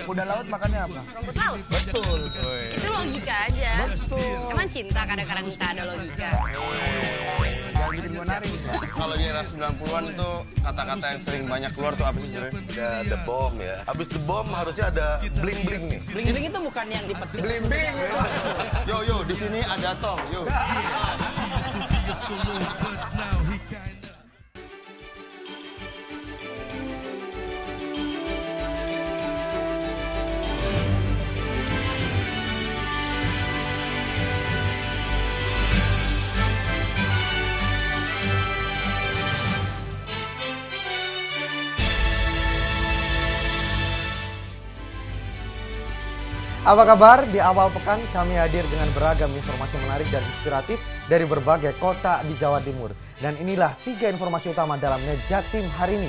Kuda laut makannya apa? Rumput laut. Betul. Itu logika aja. Betul. Emang cinta kadang-kadang tak ada logika. Jangan bikin gue nari. Kalau di era 90-an itu kata-kata yang sering banyak keluar tuh apa sih sebenarnya? Ada the bomb ya. Habis the bomb harusnya ada bling-bling nih. Bling-bling itu bukan yang dipetik. Bling-bling. Yo, di sini ada tong, yo. Apa kabar? Di awal pekan kami hadir dengan beragam informasi menarik dan inspiratif dari berbagai kota di Jawa Timur. Dan inilah 3 informasi utama dalam Net Jatim hari ini.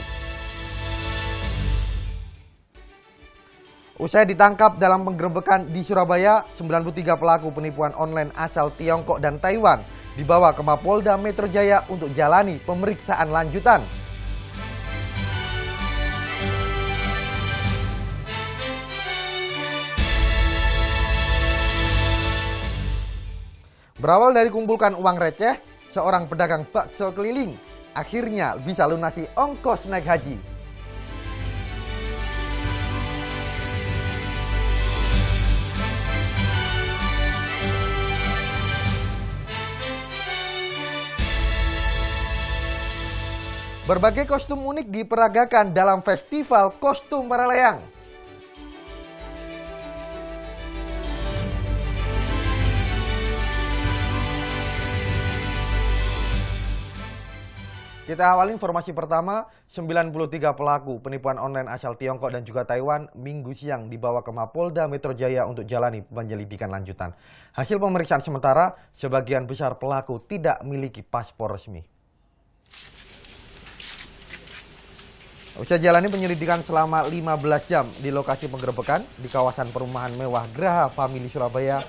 Usai ditangkap dalam penggerebekan di Surabaya, 93 pelaku penipuan online asal Tiongkok dan Taiwan dibawa ke Mapolda Metro Jaya untuk jalani pemeriksaan lanjutan. Berawal dari kumpulkan uang receh, seorang pedagang bakso keliling akhirnya bisa lunasi ongkos naik haji. Berbagai kostum unik diperagakan dalam festival kostum para layang. Kita awali informasi pertama, 93 pelaku penipuan online asal Tiongkok dan juga Taiwan Minggu siang dibawa ke Mapolda Metro Jaya untuk jalani penyelidikan lanjutan. Hasil pemeriksaan sementara, sebagian besar pelaku tidak memiliki paspor resmi. Usai jalani penyelidikan selama 15 jam di lokasi penggerebekan di kawasan perumahan mewah Graha Family Surabaya,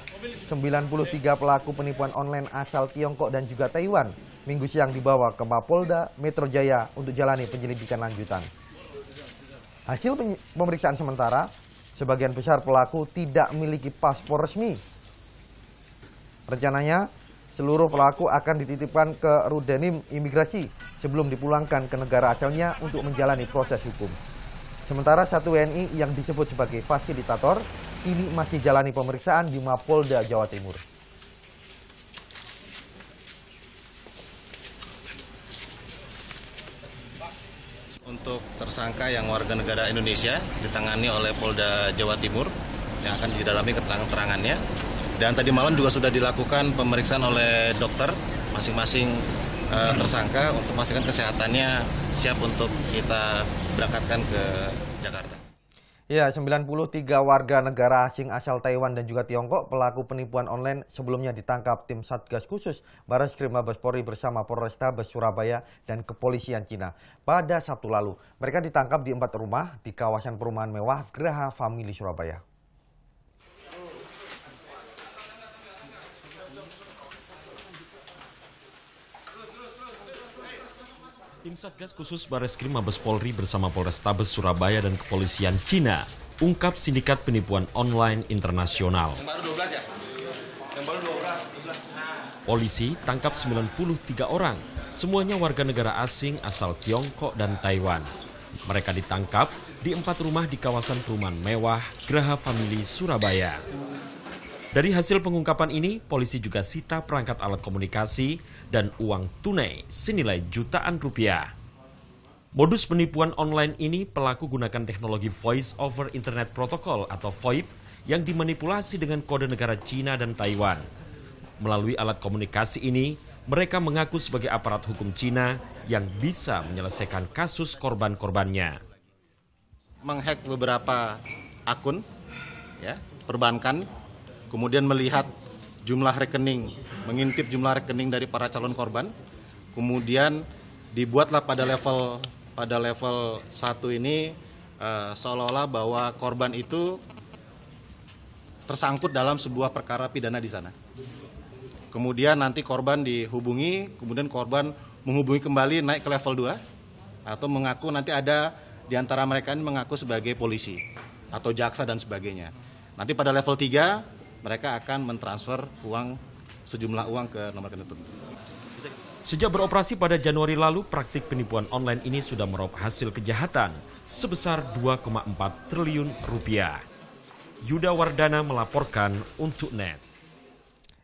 93 pelaku penipuan online asal Tiongkok dan juga Taiwan Minggu siang dibawa ke Mapolda Metro Jaya untuk jalani penyelidikan lanjutan. Hasil pemeriksaan sementara, sebagian besar pelaku tidak memiliki paspor resmi. Rencananya, seluruh pelaku akan dititipkan ke Rudenim Imigrasi sebelum dipulangkan ke negara asalnya untuk menjalani proses hukum. Sementara satu WNI yang disebut sebagai fasilitator ini masih jalani pemeriksaan di Mapolda Jawa Timur. Untuk tersangka yang warga negara Indonesia ditangani oleh Polda Jawa Timur yang akan didalami keterangan-keterangannya. Dan tadi malam juga sudah dilakukan pemeriksaan oleh dokter masing-masing tersangka untuk memastikan kesehatannya siap untuk kita berangkatkan ke Jakarta. Ya, 93 warga negara asing asal Taiwan dan juga Tiongkok pelaku penipuan online sebelumnya ditangkap tim Satgas Khusus Barreskrim Mabes Polri bersama Polrestabes Surabaya dan Kepolisian Cina pada Sabtu lalu. Mereka ditangkap di 4 rumah di kawasan perumahan mewah Graha Family Surabaya. Tim Satgas Khusus Barreskrim Mabes Polri bersama Polrestabes Surabaya dan Kepolisian Cina ungkap sindikat penipuan online internasional. Polisi tangkap 93 orang, semuanya warga negara asing asal Tiongkok dan Taiwan. Mereka ditangkap di 4 rumah di kawasan perumahan mewah Graha Family Surabaya. Dari hasil pengungkapan ini, polisi juga sita perangkat alat komunikasi dan uang tunai senilai jutaan rupiah. Modus penipuan online ini pelaku gunakan teknologi Voice over Internet Protocol atau VoIP yang dimanipulasi dengan kode negara Cina dan Taiwan. Melalui alat komunikasi ini, mereka mengaku sebagai aparat hukum Cina yang bisa menyelesaikan kasus korban-korbannya. Menghack beberapa akun ya, perbankan, kemudian melihat jumlah rekening, mengintip jumlah rekening dari para calon korban, kemudian dibuatlah pada level 1 ini seolah-olah bahwa korban itu tersangkut dalam sebuah perkara pidana di sana. Kemudian nanti korban dihubungi, kemudian korban menghubungi kembali naik ke level 2 atau mengaku nanti ada di antara mereka ini mengaku sebagai polisi atau jaksa dan sebagainya. Nanti pada level 3 mereka akan mentransfer sejumlah uang ke nomor rekening tertentu. Sejak beroperasi pada Januari lalu, praktik penipuan online ini sudah meraup hasil kejahatan sebesar 2,4 triliun rupiah. Yuda Wardana melaporkan untuk NET.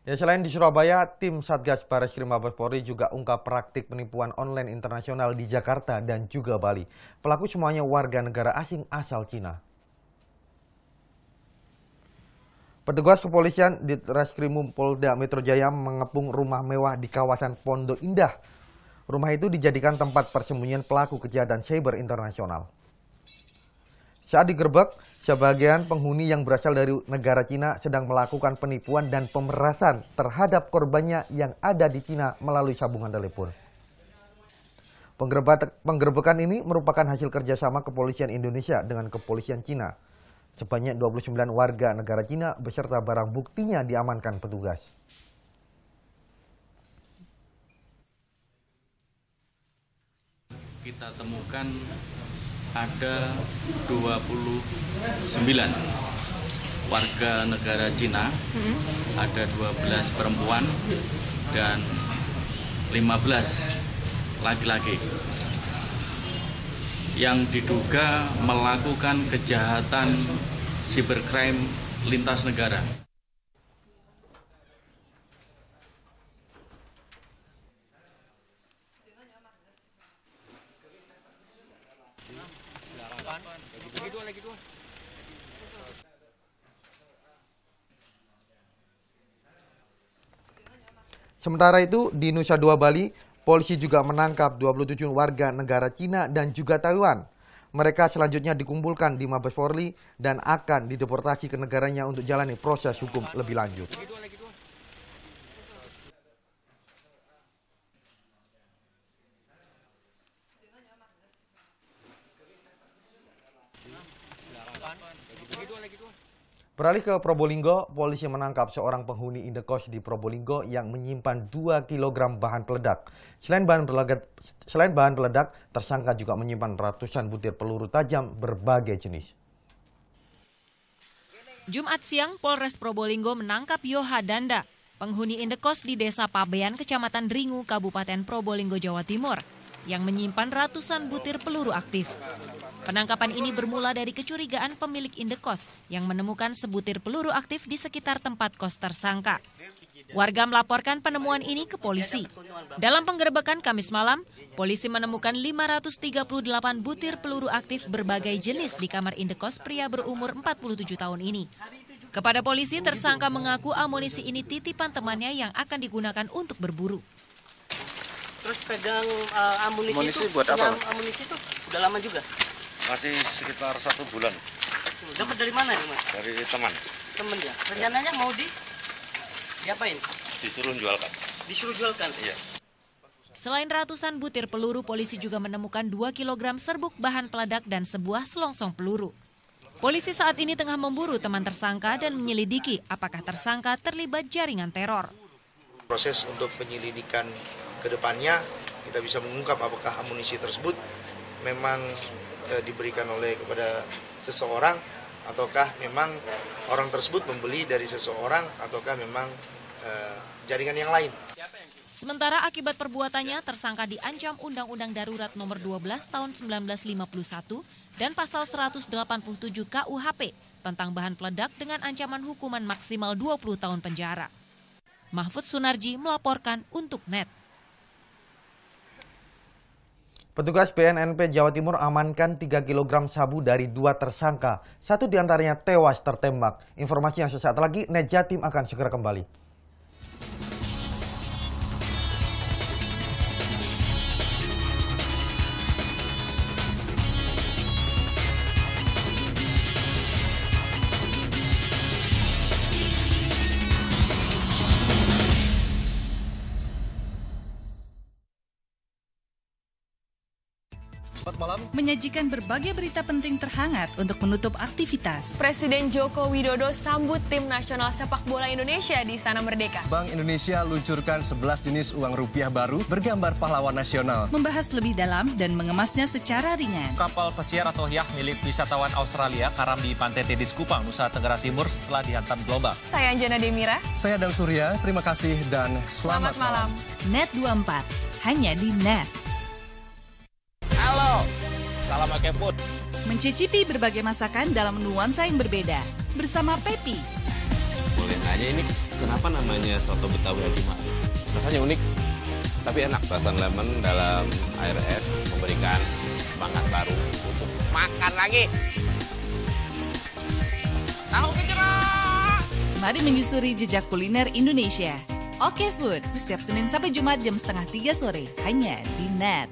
Ya, selain di Surabaya, tim Satgas Bareskrim Mabes Polri juga ungkap praktik penipuan online internasional di Jakarta dan juga Bali. Pelaku semuanya warga negara asing asal Cina. Petugas kepolisian di Reskrimum Polda Metro Jaya mengepung rumah mewah di kawasan Pondok Indah. Rumah itu dijadikan tempat persembunyian pelaku kejahatan cyber internasional. Saat digerebek, sebagian penghuni yang berasal dari negara Cina sedang melakukan penipuan dan pemerasan terhadap korbannya yang ada di Cina melalui sambungan telepon. Penggerebekan ini merupakan hasil kerjasama kepolisian Indonesia dengan kepolisian Cina. Sebanyak 29 warga negara Cina beserta barang buktinya diamankan petugas. Kita temukan ada 29 warga negara Cina, ada 12 perempuan dan 15 laki-laki yang diduga melakukan kejahatan cybercrime lintas negara. Sementara itu, di Nusa Dua Bali, polisi juga menangkap 27 warga negara Cina dan juga Taiwan. Mereka selanjutnya dikumpulkan di Mabes Polri dan akan dideportasi ke negaranya untuk jalani proses hukum lebih lanjut. Beralih ke Probolinggo, polisi menangkap seorang penghuni indekos di Probolinggo yang menyimpan 2 kg bahan peledak. Selain bahan peledak, tersangka juga menyimpan ratusan butir peluru tajam berbagai jenis. Jumat siang, Polres Probolinggo menangkap Yoha Danda, penghuni indekos di Desa Pabean, Kecamatan Dringu, Kabupaten Probolinggo, Jawa Timur, yang menyimpan ratusan butir peluru aktif. Penangkapan ini bermula dari kecurigaan pemilik indekos yang menemukan sebutir peluru aktif di sekitar tempat kos tersangka. Warga melaporkan penemuan ini ke polisi. Dalam penggerebekan Kamis malam, polisi menemukan 538 butir peluru aktif berbagai jenis di kamar indekos pria berumur 47 tahun ini. Kepada polisi, tersangka mengaku amunisi ini titipan temannya yang akan digunakan untuk berburu. Terus pegang amunisi itu, buat apa? Amunisi itu udah lama juga? Masih sekitar 1 bulan. Dapat dari mana nih, Mas? Dari teman. Temen ya? Rencananya mau diapain? Disuruh jualkan. Disuruh jualkan? Iya. Selain ratusan butir peluru, polisi juga menemukan 2 kg serbuk bahan peledak dan sebuah selongsong peluru. Polisi saat ini tengah memburu teman tersangka dan menyelidiki apakah tersangka terlibat jaringan teror. Proses untuk penyelidikan ke depannya, kita bisa mengungkap apakah amunisi tersebut memang diberikan kepada seseorang, ataukah memang orang tersebut membeli dari seseorang, ataukah memang jaringan yang lain. Sementara akibat perbuatannya, tersangka diancam Undang-Undang Darurat Nomor 12 Tahun 1951 dan Pasal 187 KUHP tentang bahan peledak dengan ancaman hukuman maksimal 20 tahun penjara. Mahfud Sunarji melaporkan untuk NET. Petugas BNNP Jawa Timur amankan 3 kg sabu dari 2 tersangka. 1 diantaranya tewas tertembak. Informasi yang sesaat lagi, NET Jatim akan segera kembali. Malam menyajikan berbagai berita penting terhangat untuk menutup aktivitas. Presiden Joko Widodo sambut tim nasional sepak bola Indonesia di Istana Merdeka. Bank Indonesia luncurkan 11 jenis uang rupiah baru bergambar pahlawan nasional. Membahas lebih dalam dan mengemasnya secara ringan. Kapal pesiar atau yacht milik wisatawan Australia karam di Pantai Tedis Kupang, Nusa Tenggara Timur setelah dihantam gelombang. Saya Anjana Demira. Saya Dang Surya, terima kasih dan selamat malam. Net 24, hanya di Net. Halo, salam pakai food. Mencicipi berbagai masakan dalam nuansa yang berbeda. Bersama Pepi. Boleh nanya ini kenapa namanya soto Betawi Haji Ma'ruf? Rasanya unik, tapi enak. Rasa lemon dalam air es memberikan semangat baru untuk makan lagi. Tahu kejerak! Mari menyusuri jejak kuliner Indonesia. Oke Food, setiap Senin sampai Jumat jam 2:30 sore, hanya di Net.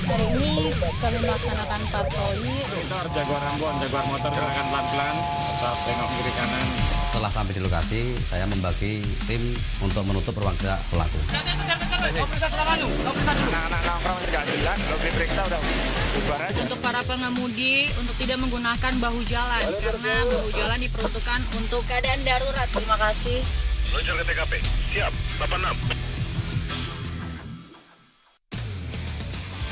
Hari ini kami melaksanakan patroli. Jaguar Ambon, Jaguar motor silakan pelan-pelan, tetap tengok kiri kanan. Setelah sampai di lokasi, saya membagi tim untuk menutup ruang gerak pelaku. Anak-anak nongkrong nggak jelas, kalau diperiksa udah bubar aja. Untuk para pengemudi, untuk tidak menggunakan bahu jalan, karena bahu jalan diperuntukkan untuk keadaan darurat. Terima kasih. Luncur ke TKP, siap, 86.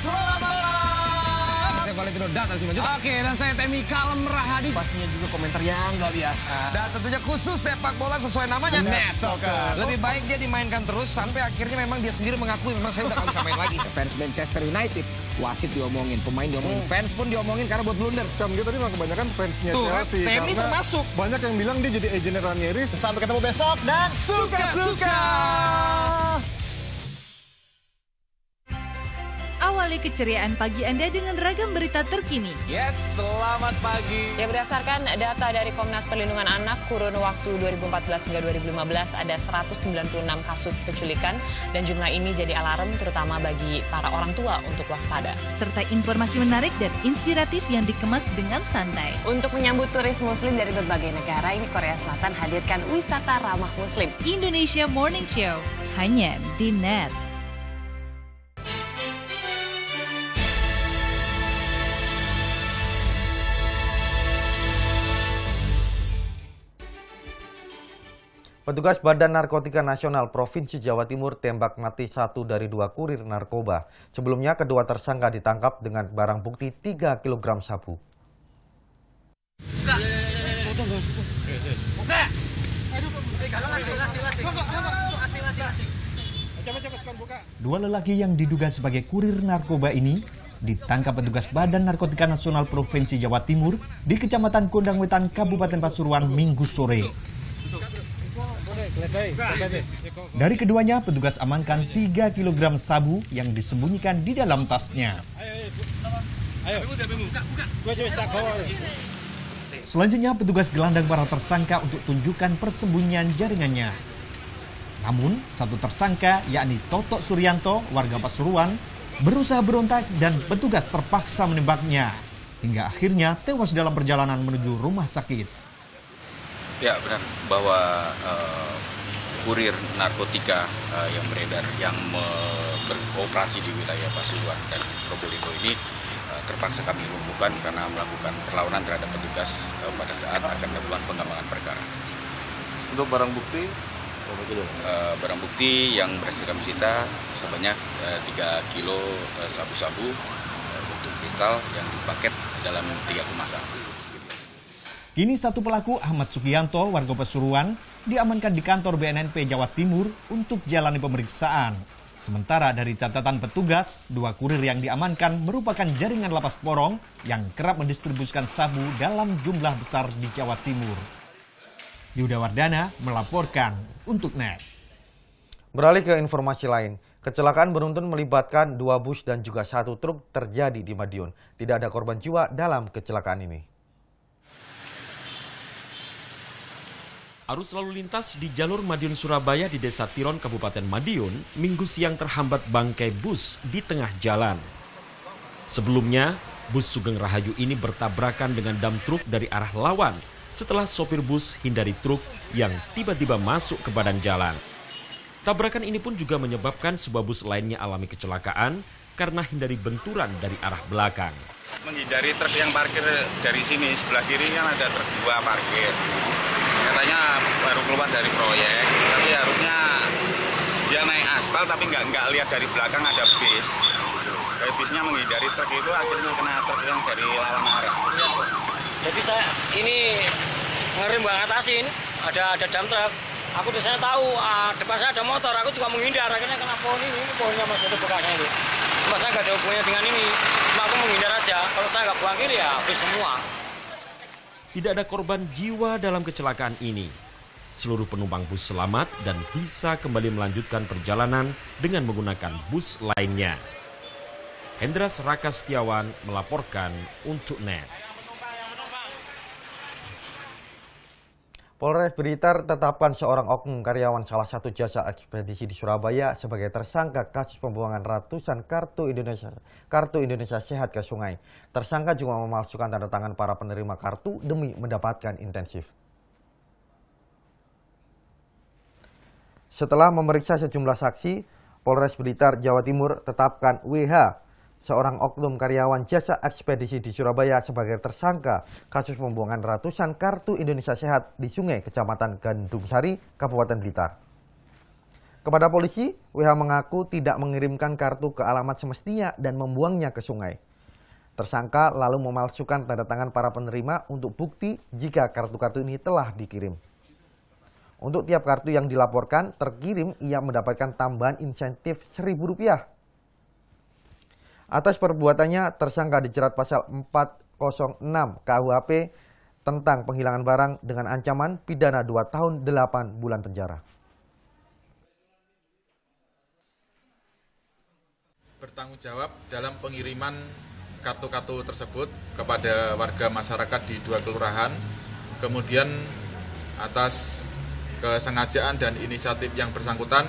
Saya Valentino Data sih maju. Oke, dan saya Temi Kalem Rahadi. Pastinya juga komentar yang nggak biasa. Dan tentunya khusus sepak bola sesuai namanya Net Soccer. Lebih baik dia dimainkan terus sampai akhirnya memang dia sendiri mengakui memang saya udah nggak bisa main lagi. Fans Manchester United, wasit diomongin, pemain diomongin, fans pun diomongin karena buat blunder. Dia tadi mah kebanyakan fansnya Chelsea. Temi termasuk. Banyak yang bilang dia jadi agent Ranieri. Sampai ketemu besok dan suka-suka. Awali keceriaan pagi Anda dengan ragam berita terkini. Yes, selamat pagi. Ya, berdasarkan data dari Komnas Perlindungan Anak, kurun waktu 2014 hingga 2015 ada 196 kasus penculikan dan jumlah ini jadi alarm terutama bagi para orang tua untuk waspada. Serta informasi menarik dan inspiratif yang dikemas dengan santai. Untuk menyambut turis muslim dari berbagai negara, ini Korea Selatan hadirkan wisata ramah muslim. Indonesia Morning Show, hanya di Net. Petugas Badan Narkotika Nasional Provinsi Jawa Timur tembak mati 1 dari 2 kurir narkoba. Sebelumnya kedua tersangka ditangkap dengan barang bukti 3 kg sabu. Dua lelaki yang diduga sebagai kurir narkoba ini ditangkap petugas Badan Narkotika Nasional Provinsi Jawa Timur di Kecamatan Kondangwetan, Kabupaten Pasuruan, Minggu sore. Dari keduanya, petugas amankan 3 kg sabu yang disembunyikan di dalam tasnya. Selanjutnya, petugas gelandang para tersangka untuk tunjukkan persembunyian jaringannya. Namun, satu tersangka, yakni Toto Suryanto, warga Pasuruan, berusaha berontak dan petugas terpaksa menembaknya. Hingga akhirnya tewas dalam perjalanan menuju rumah sakit. Ya, benar bahwa kurir narkotika yang beredar, yang beroperasi di wilayah Pasuruan dan Probolinggo ini terpaksa kami lumpuhkan karena melakukan perlawanan terhadap petugas pada saat akan melakukan pengembangan perkara. Untuk barang bukti? Barang bukti yang berhasil kami sita sebanyak 3 kilo sabu-sabu untuk kristal yang dipaket dalam 3 kemasan. Kini satu pelaku, Ahmad Sugianto, warga Pasuruan, diamankan di kantor BNNP Jawa Timur untuk jalani pemeriksaan. Sementara dari catatan petugas, 2 kurir yang diamankan merupakan jaringan lapas porong yang kerap mendistribusikan sabu dalam jumlah besar di Jawa Timur. Yuda Wardana melaporkan untuk Net. Beralih ke informasi lain, kecelakaan beruntun melibatkan 2 bus dan juga 1 truk terjadi di Madiun. Tidak ada korban jiwa dalam kecelakaan ini. Arus lalu lintas di jalur Madiun Surabaya di Desa Tiron, Kabupaten Madiun, Minggu siang terhambat bangkai bus di tengah jalan. Sebelumnya, bus Sugeng Rahayu ini bertabrakan dengan dam truk dari arah lawan setelah sopir bus hindari truk yang tiba-tiba masuk ke badan jalan. Tabrakan ini pun juga menyebabkan sebuah bus lainnya alami kecelakaan, karena hindari benturan dari arah belakang. Menghindari truk yang parkir dari sini, sebelah kiri kan ada truk 2 parkir. Katanya baru keluar dari proyek, tapi harusnya dia naik aspal tapi nggak lihat dari belakang ada bis. Kayak bisnya menghindari truk itu akhirnya kena truk yang dari lawan arah. Jadi saya ini ngerem buat ngatasin, ada dump truck. Aku biasanya tahu depan saya ada motor, aku juga menghindar. Akhirnya kena pohon ini, pohonnya masih ada bekasnya ini. Cuma saya nggak ada hubungannya dengan ini, cuma aku menghindar aja. Kalau saya nggak buang kiri ya habis semua. Tidak ada korban jiwa dalam kecelakaan ini. Seluruh penumpang bus selamat dan bisa kembali melanjutkan perjalanan dengan menggunakan bus lainnya. Hendras Raka Setiawan melaporkan untuk NET. Polres Blitar tetapkan seorang oknum karyawan salah satu jasa ekspedisi di Surabaya sebagai tersangka kasus pembuangan ratusan kartu Indonesia Sehat ke sungai. Tersangka juga memalsukan tanda tangan para penerima kartu demi mendapatkan intensif. Setelah memeriksa sejumlah saksi, Polres Blitar, Jawa Timur tetapkan WH, seorang oknum karyawan jasa ekspedisi di Surabaya sebagai tersangka kasus pembuangan ratusan kartu Indonesia Sehat di sungai Kecamatan Gandung Sari, Kabupaten Blitar. Kepada polisi, WH mengaku tidak mengirimkan kartu ke alamat semestinya dan membuangnya ke sungai. Tersangka lalu memalsukan tanda tangan para penerima untuk bukti jika kartu-kartu ini telah dikirim. Untuk tiap kartu yang dilaporkan terkirim, ia mendapatkan tambahan insentif Rp1.000. Atas perbuatannya, tersangka dijerat pasal 406 KUHP tentang penghilangan barang dengan ancaman pidana 2 tahun 8 bulan penjara. Bertanggung jawab dalam pengiriman kartu-kartu tersebut kepada warga masyarakat di 2 kelurahan, kemudian atas kesengajaan dan inisiatif yang bersangkutan,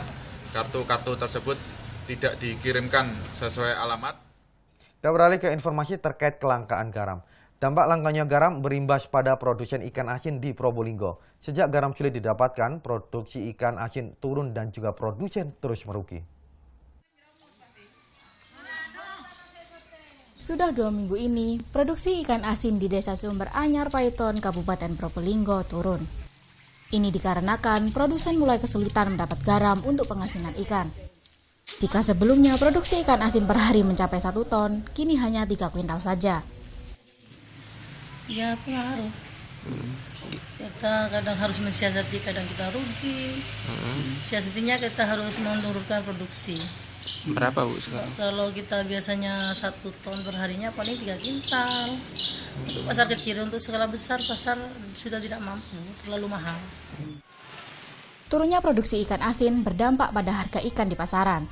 kartu-kartu tersebut tidak dikirimkan sesuai alamat. Kita beralih ke informasi terkait kelangkaan garam. Dampak langkanya garam berimbas pada produsen ikan asin di Probolinggo. Sejak garam sulit didapatkan, produksi ikan asin turun dan juga produsen terus merugi. Sudah 2 minggu ini, produksi ikan asin di Desa Sumber Anyar Paiton, Kabupaten Probolinggo turun. Ini dikarenakan produsen mulai kesulitan mendapat garam untuk pengasinan ikan. Jika sebelumnya produksi ikan asin per hari mencapai 1 ton, kini hanya 3 kuintal saja. Ya pengaruh. Kita kadang harus mensiasati, kadang kita rugi. Siasatinya kita harus menurunkan produksi. Berapa Bu sekarang? Kalau kita biasanya 1 ton per harinya paling 3 kintal. Untuk pasar kecil, untuk skala besar pasar sudah tidak mampu, terlalu mahal. Turunnya produksi ikan asin berdampak pada harga ikan di pasaran.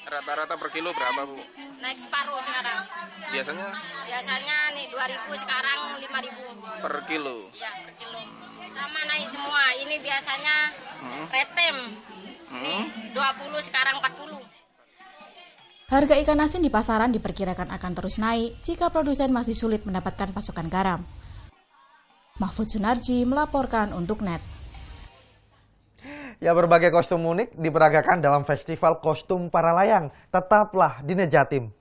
Rata-rata per kilo berapa Bu? Naik separuh sekarang. Biasanya? Biasanya nih 2.000, sekarang 5.000. Per kilo? Iya, per kilo. Sama naik semua. Ini biasanya retem. Nih 20, sekarang 40. Harga ikan asin di pasaran diperkirakan akan terus naik jika produsen masih sulit mendapatkan pasokan garam. Mahfud Sunarji melaporkan untuk NET. Ya, berbagai kostum unik diperagakan dalam festival kostum para layang. Tetaplah di NET Jatim.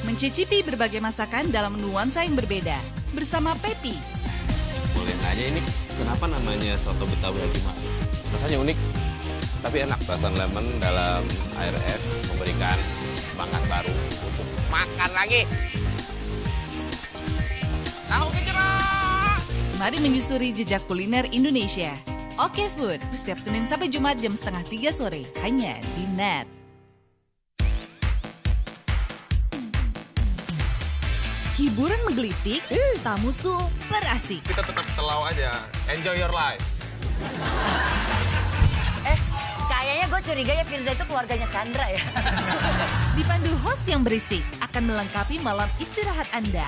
Mencicipi berbagai masakan dalam nuansa yang berbeda bersama Pepi. Boleh nanya ini kenapa namanya soto Betawi Haji Ma'ruf? Rasanya unik, tapi enak. Rasan lemon dalam air es memberikan semangat baru untuk makan lagi. Tahu kejerok. Mari menyusuri jejak kuliner Indonesia. Oke Food, setiap Senin sampai Jumat jam 2:30 sore, hanya di NET. Hiburan menggelitik, tamu super asik. Kita tetap slow aja, enjoy your life. Kayaknya gue curiga ya Firza itu keluarganya Chandra ya. Dipandu host yang berisik, akan melengkapi malam istirahat Anda.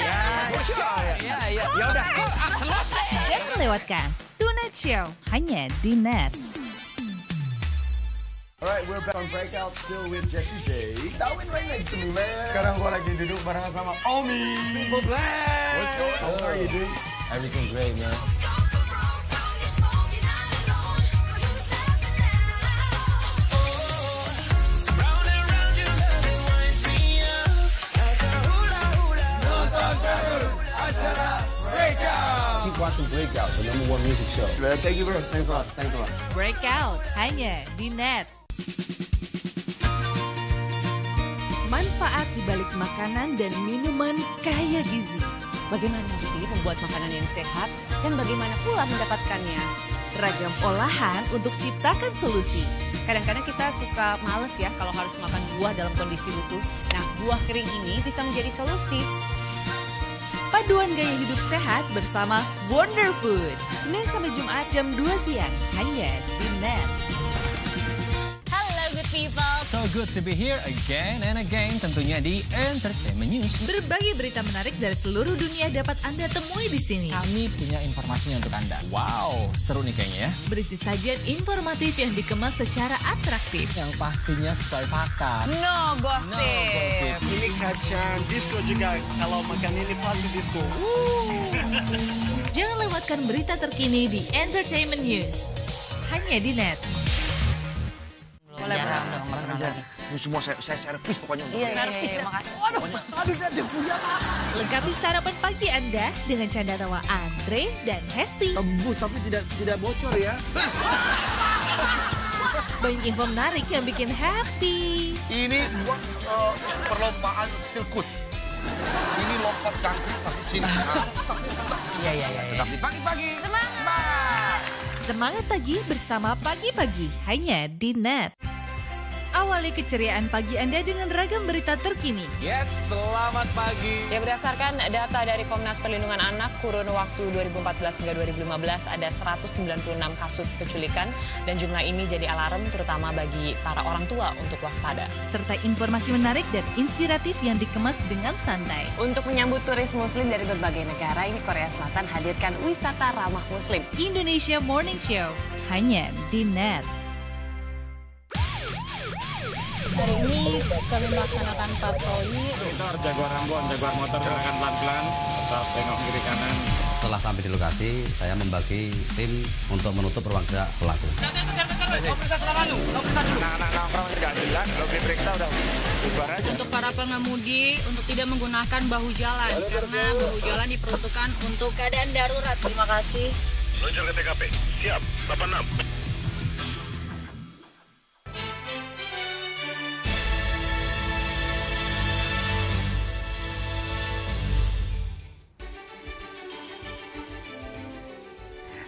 Ya udah. Jangan lewatkan Tonight Show hanya di Net. Alright, we're back on Breakout still with Jesse J. Darwin right next to me, man. Sekarang gue lagi duduk bareng sama Omi. Simple Black. What's going on? How are you doing? Everything's great, man. Keep watching Breakout, the #1 music show. Thank you, bro. Thanks a lot. Thanks a lot. Breakout hanya di Net. Manfaat di balik makanan dan minuman kaya gizi. Bagaimana sih membuat makanan yang sehat dan bagaimana pula mendapatkannya? Ragam olahan untuk ciptakan solusi. Kadang-kadang kita suka males ya kalau harus makan buah dalam kondisi utuh. Nah, buah kering ini bisa menjadi solusi. Paduan gaya hidup sehat bersama Wonder Food. Senin sampai Jumat jam 2 siang hanya di Net. Hello good people. So good to be here again and again, tentunya di Entertainment News. Berbagai berita menarik dari seluruh dunia dapat Anda temui di sini. Kami punya informasinya untuk Anda. Wow, seru nih kayaknya ya. Berisi sajian informatif yang dikemas secara atraktif. Yang pastinya sesuai fakta. No gossip. Ini kacang disco juga. Kalau makan ini pasti disco. Jangan lewatkan berita terkini di Entertainment News. Hanya di Net. Boleh Ini semua saya servis pokoknya. Iya, makasih. Aduh, dia punya. Lengkapi sarapan pagi Anda dengan canda tawa Andre dan Hesti. Tembus tapi tidak bocor ya. Banyak info menarik yang bikin happy. Ini buat perlombaan sirkus. Ini lompat jangkrik masuk sini. Iya. Tapi pagi-pagi Semangat. Semangat pagi bersama Pagi-Pagi hanya di Net. Awali keceriaan pagi Anda dengan ragam berita terkini. Yes, selamat pagi. Ya, berdasarkan data dari Komnas Perlindungan Anak, kurun waktu 2014 hingga 2015 ada 196 kasus penculikan dan jumlah ini jadi alarm terutama bagi para orang tua untuk waspada. Serta informasi menarik dan inspiratif yang dikemas dengan santai. Untuk menyambut turis muslim dari berbagai negara, ini Korea Selatan hadirkan wisata ramah muslim. Indonesia Morning Show hanya di Net. Hari ini kami melaksanakan patroli. Jaguar motor silakan pelan-pelan, tetap tengok kiri kanan. Setelah sampai di lokasi, saya membagi tim untuk menutup ruang gerak pelaku. Nongkrong nggak jelas, kalau diperiksa udah bubar aja. Untuk para pengemudi, untuk tidak menggunakan bahu jalan, karena bahu jalan diperuntukkan untuk keadaan darurat. Terima kasih. Meluncur ke TKP. Siap, 86.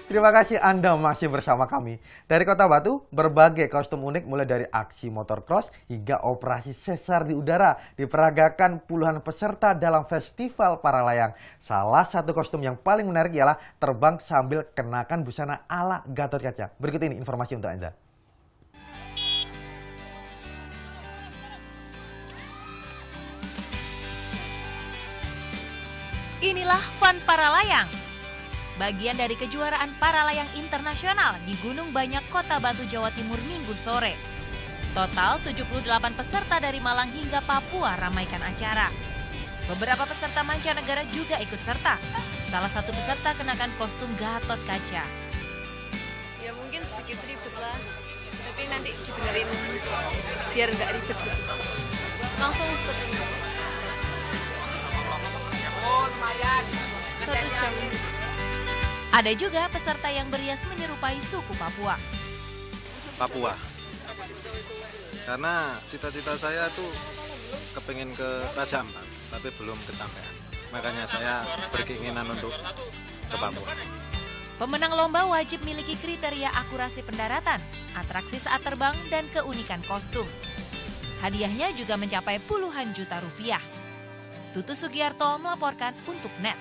Terima kasih Anda masih bersama kami. Dari Kota Batu, berbagai kostum unik mulai dari aksi motocross hingga operasi sesar di udara diperagakan puluhan peserta dalam festival para layang. Salah satu kostum yang paling menarik ialah terbang sambil kenakan busana ala Gatot-Kaca. Berikut ini informasi untuk Anda. Inilah fun para layang. Bagian dari kejuaraan para layang internasional di Gunung Banyak, Kota Batu, Jawa Timur Minggu sore. Total 78 peserta dari Malang hingga Papua ramaikan acara. Beberapa peserta mancanegara juga ikut serta. Salah satu peserta kenakan kostum Gatot-Kaca. Ya mungkin sedikit ribet lah, tapi nanti dibenerin biar nggak ribet. Langsung seperti itu. Oh, lumayan. 1 jam. Ada juga peserta yang berias menyerupai suku Papua. Papua. Karena cita-cita saya tuh kepengen ke Raja Ampat, tapi belum kecapean. Makanya saya berkeinginan untuk ke Papua. Pemenang lomba wajib miliki kriteria akurasi pendaratan, atraksi saat terbang, dan keunikan kostum. Hadiahnya juga mencapai puluhan juta rupiah. Tutu Sugiarto melaporkan untuk Net.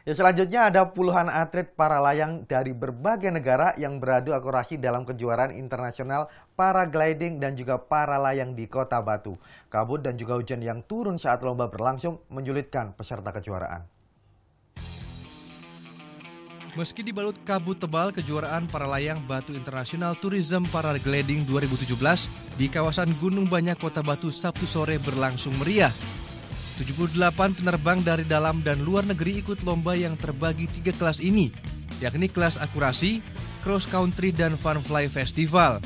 Ya, selanjutnya ada puluhan atlet para layang dari berbagai negara yang beradu akurasi dalam kejuaraan internasional paragliding dan juga para layang di Kota Batu. Kabut dan juga hujan yang turun saat lomba berlangsung menyulitkan peserta kejuaraan. Meski dibalut kabut tebal, kejuaraan para layang Batu International Tourism Paragliding 2017 di kawasan Gunung Banyak, Kota Batu Sabtu sore berlangsung meriah. 78 penerbang dari dalam dan luar negeri ikut lomba yang terbagi 3 kelas ini, yakni kelas akurasi, cross country, dan fun fly festival.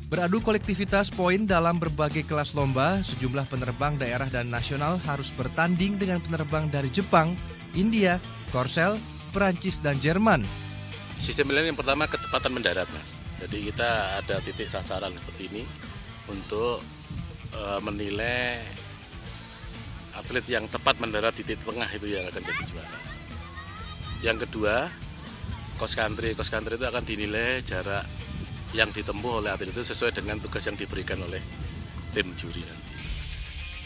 Beradu kolektivitas poin dalam berbagai kelas lomba, sejumlah penerbang daerah dan nasional harus bertanding dengan penerbang dari Jepang, India, Korsel, Perancis, dan Jerman. Sistem yang pertama ketepatan mendarat, Mas. Jadi kita ada titik sasaran seperti ini untuk menilai atlet yang tepat mendarat di titik tengah itu yang akan jadi juara. Yang kedua, cross country. Cross country itu akan dinilai jarak yang ditempuh oleh atlet itu sesuai dengan tugas yang diberikan oleh tim juri nanti.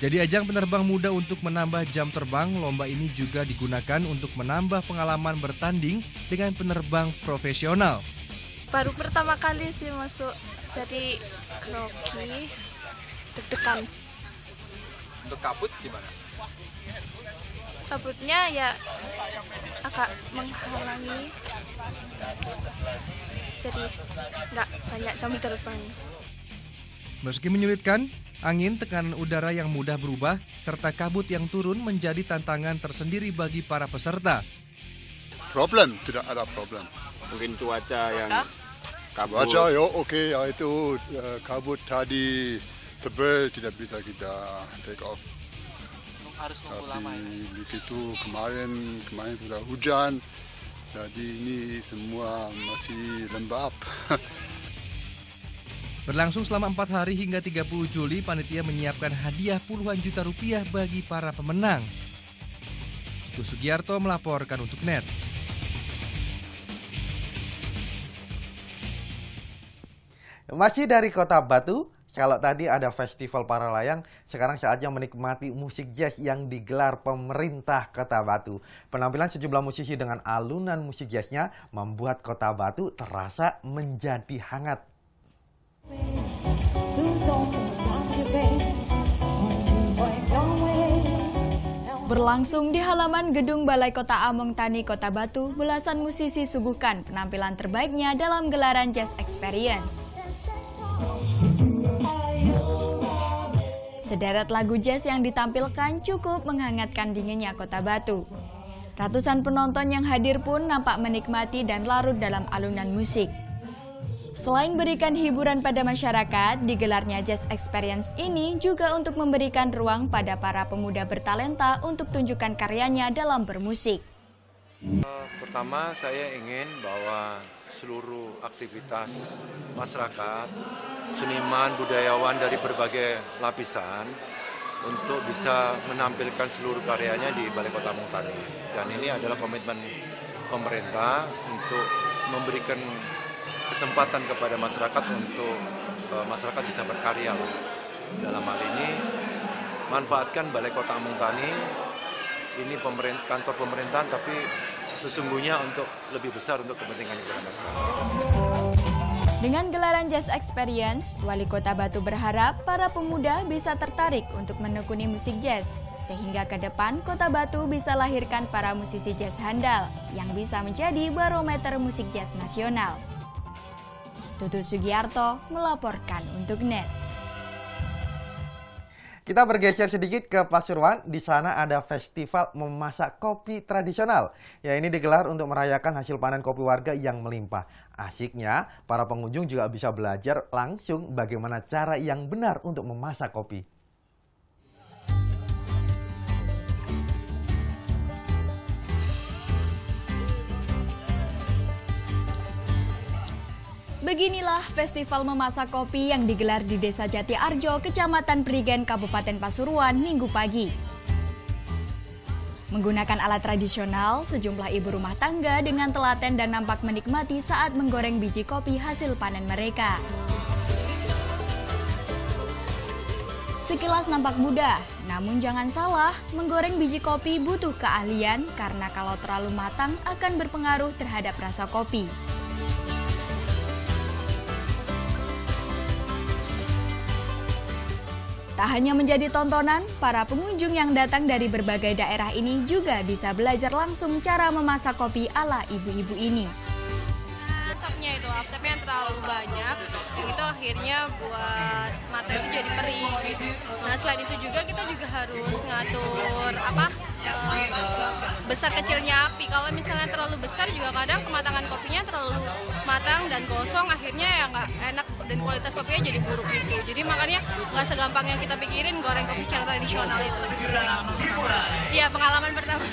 Jadi ajang penerbang muda untuk menambah jam terbang, lomba ini juga digunakan untuk menambah pengalaman bertanding dengan penerbang profesional. Baru pertama kali sih masuk, jadi grogi, deg-degan. Untuk kabut gimana? Kabutnya ya agak menghalangi, jadi nggak banyak jam terbang. Meski menyulitkan, angin, tekanan udara yang mudah berubah, serta kabut yang turun menjadi tantangan tersendiri bagi para peserta. Problem, tidak ada problem. Mungkin cuaca yang kabut. Cuaca ya oke, ya itu kabut tadi tebal, tidak bisa kita take off. Harus nunggu lama ya? Begitu kemarin sudah hujan, jadi ini semua masih lembab. Berlangsung selama 4 hari hingga 30 Juli, panitia menyiapkan hadiah puluhan juta rupiah bagi para pemenang. Tutu Sugiarto melaporkan untuk NET. Masih dari Kota Batu, kalau tadi ada festival para layang, sekarang saatnya menikmati musik jazz yang digelar pemerintah Kota Batu. Penampilan sejumlah musisi dengan alunan musik jazznya membuat Kota Batu terasa menjadi hangat. Berlangsung di halaman gedung Balai Kota Among Tani, Kota Batu, belasan musisi suguhkan penampilan terbaiknya dalam gelaran Jazz Experience. Sederet lagu jazz yang ditampilkan cukup menghangatkan dinginnya Kota Batu. Ratusan penonton yang hadir pun nampak menikmati dan larut dalam alunan musik. Selain berikan hiburan pada masyarakat, digelarnya Jazz Experience ini juga untuk memberikan ruang pada para pemuda bertalenta untuk tunjukkan karyanya dalam bermusik. Pertama, saya ingin bahwa seluruh aktivitas masyarakat, seniman, budayawan dari berbagai lapisan untuk bisa menampilkan seluruh karyanya di Balai Kota Among Tani. Dan ini adalah komitmen pemerintah untuk memberikan kesempatan kepada masyarakat untuk masyarakat bisa berkarya. Dalam hal ini, manfaatkan Balai Kota Among Tani, ini kantor pemerintahan, tapi sesungguhnya untuk lebih besar untuk kepentingan kepada masyarakat. Dengan gelaran Jazz Experience, Wali Kota Batu berharap para pemuda bisa tertarik untuk menekuni musik jazz, sehingga ke depan Kota Batu bisa lahirkan para musisi jazz handal yang bisa menjadi barometer musik jazz nasional. Tutu Sugiarto melaporkan untuk NET. Kita bergeser sedikit ke Pasuruan. Di sana ada festival memasak kopi tradisional. Ya, ini digelar untuk merayakan hasil panen kopi warga yang melimpah. Asyiknya, para pengunjung juga bisa belajar langsung bagaimana cara yang benar untuk memasak kopi. Beginilah festival memasak kopi yang digelar di Desa Jati Arjo, Kecamatan Prigen, Kabupaten Pasuruan, Minggu pagi. Menggunakan alat tradisional, sejumlah ibu rumah tangga dengan telaten dan nampak menikmati saat menggoreng biji kopi hasil panen mereka. Sekilas nampak mudah, Namun jangan salah, menggoreng biji kopi butuh keahlian karena kalau terlalu matang akan berpengaruh terhadap rasa kopi. Tak hanya menjadi tontonan, para pengunjung yang datang dari berbagai daerah ini juga bisa belajar langsung cara memasak kopi ala ibu-ibu ini. Asapnya yang terlalu banyak, yang itu akhirnya buat mata itu jadi perih gitu. Nah selain itu juga kita juga harus ngatur besar kecilnya api. Kalau misalnya terlalu besar juga kadang kematangan kopinya terlalu matang dan gosong, akhirnya ya nggak enak dan kualitas kopinya jadi buruk gitu. Jadi makanya nggak segampang yang kita pikirin goreng kopi secara tradisional itu. Iya, pengalaman pertama.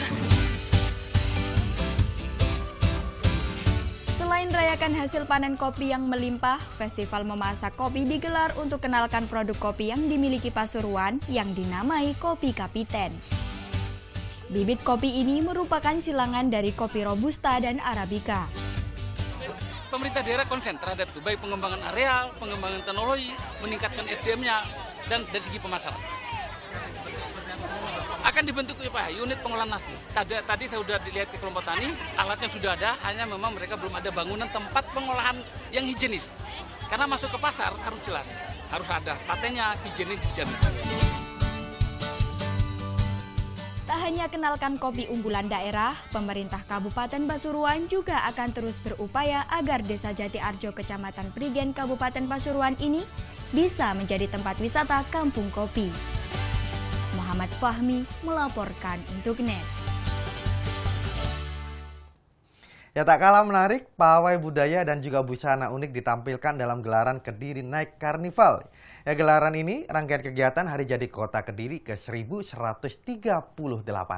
Selain rayakan hasil panen kopi yang melimpah, festival memasak kopi digelar untuk kenalkan produk kopi yang dimiliki Pasuruan yang dinamai Kopi Kapiten. Bibit kopi ini merupakan silangan dari kopi Robusta dan Arabica. Pemerintah daerah konsen terhadap itu, baik pengembangan areal, pengembangan teknologi, meningkatkan SDM-nya, dan dari segi pemasaran. Akan dibentuk unit pengolahan nasi. Tadi saya sudah dilihat ke kelompok tani, alatnya sudah ada, hanya memang mereka belum ada bangunan tempat pengolahan yang higienis. Karena masuk ke pasar harus jelas, harus ada patennya, higienis dijamin. Tak hanya kenalkan kopi unggulan daerah, pemerintah Kabupaten Pasuruan juga akan terus berupaya agar Desa Jati Arjo, Kecamatan Prigen, Kabupaten Pasuruan ini bisa menjadi tempat wisata kampung kopi. Muhammad Fahmi melaporkan untuk NET. Ya, tak kalah menarik, pawai budaya dan juga busana unik ditampilkan dalam gelaran Kediri Night Carnival. Ya, gelaran ini rangkaian kegiatan Hari Jadi Kota Kediri ke-1138.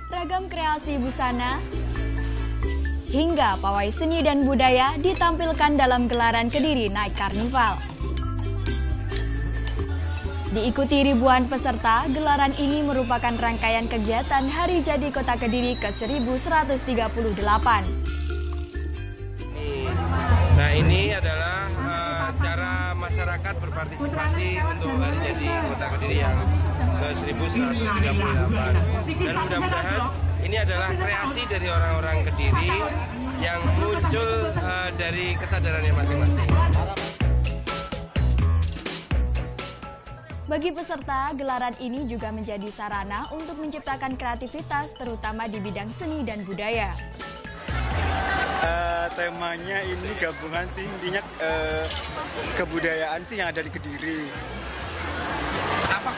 Ragam kreasi busana hingga pawai seni dan budaya ditampilkan dalam gelaran Kediri Night Carnival. Diikuti ribuan peserta, gelaran ini merupakan rangkaian kegiatan Hari Jadi Kota Kediri ke-1138. Nah, ini adalah cara masyarakat berpartisipasi untuk Hari Jadi Kota Kediri yang ke-1138. Dan mudah-mudahan ini adalah kreasi dari orang-orang Kediri yang muncul dari kesadarannya masing-masing. Bagi peserta, gelaran ini juga menjadi sarana untuk menciptakan kreativitas terutama di bidang seni dan budaya. Temanya ini gabungan sih, intinya kebudayaan sih yang ada di Kediri. Apa?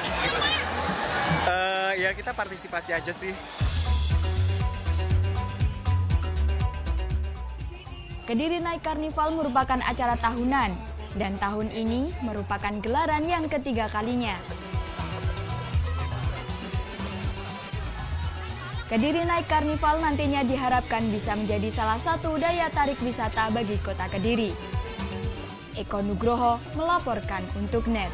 Ya kita partisipasi aja sih. Kediri Night Carnival merupakan acara tahunan, dan tahun ini merupakan gelaran yang ketiga kalinya. Kediri Night Carnival nantinya diharapkan bisa menjadi salah satu daya tarik wisata bagi kota Kediri. Eko Nugroho melaporkan untuk NET.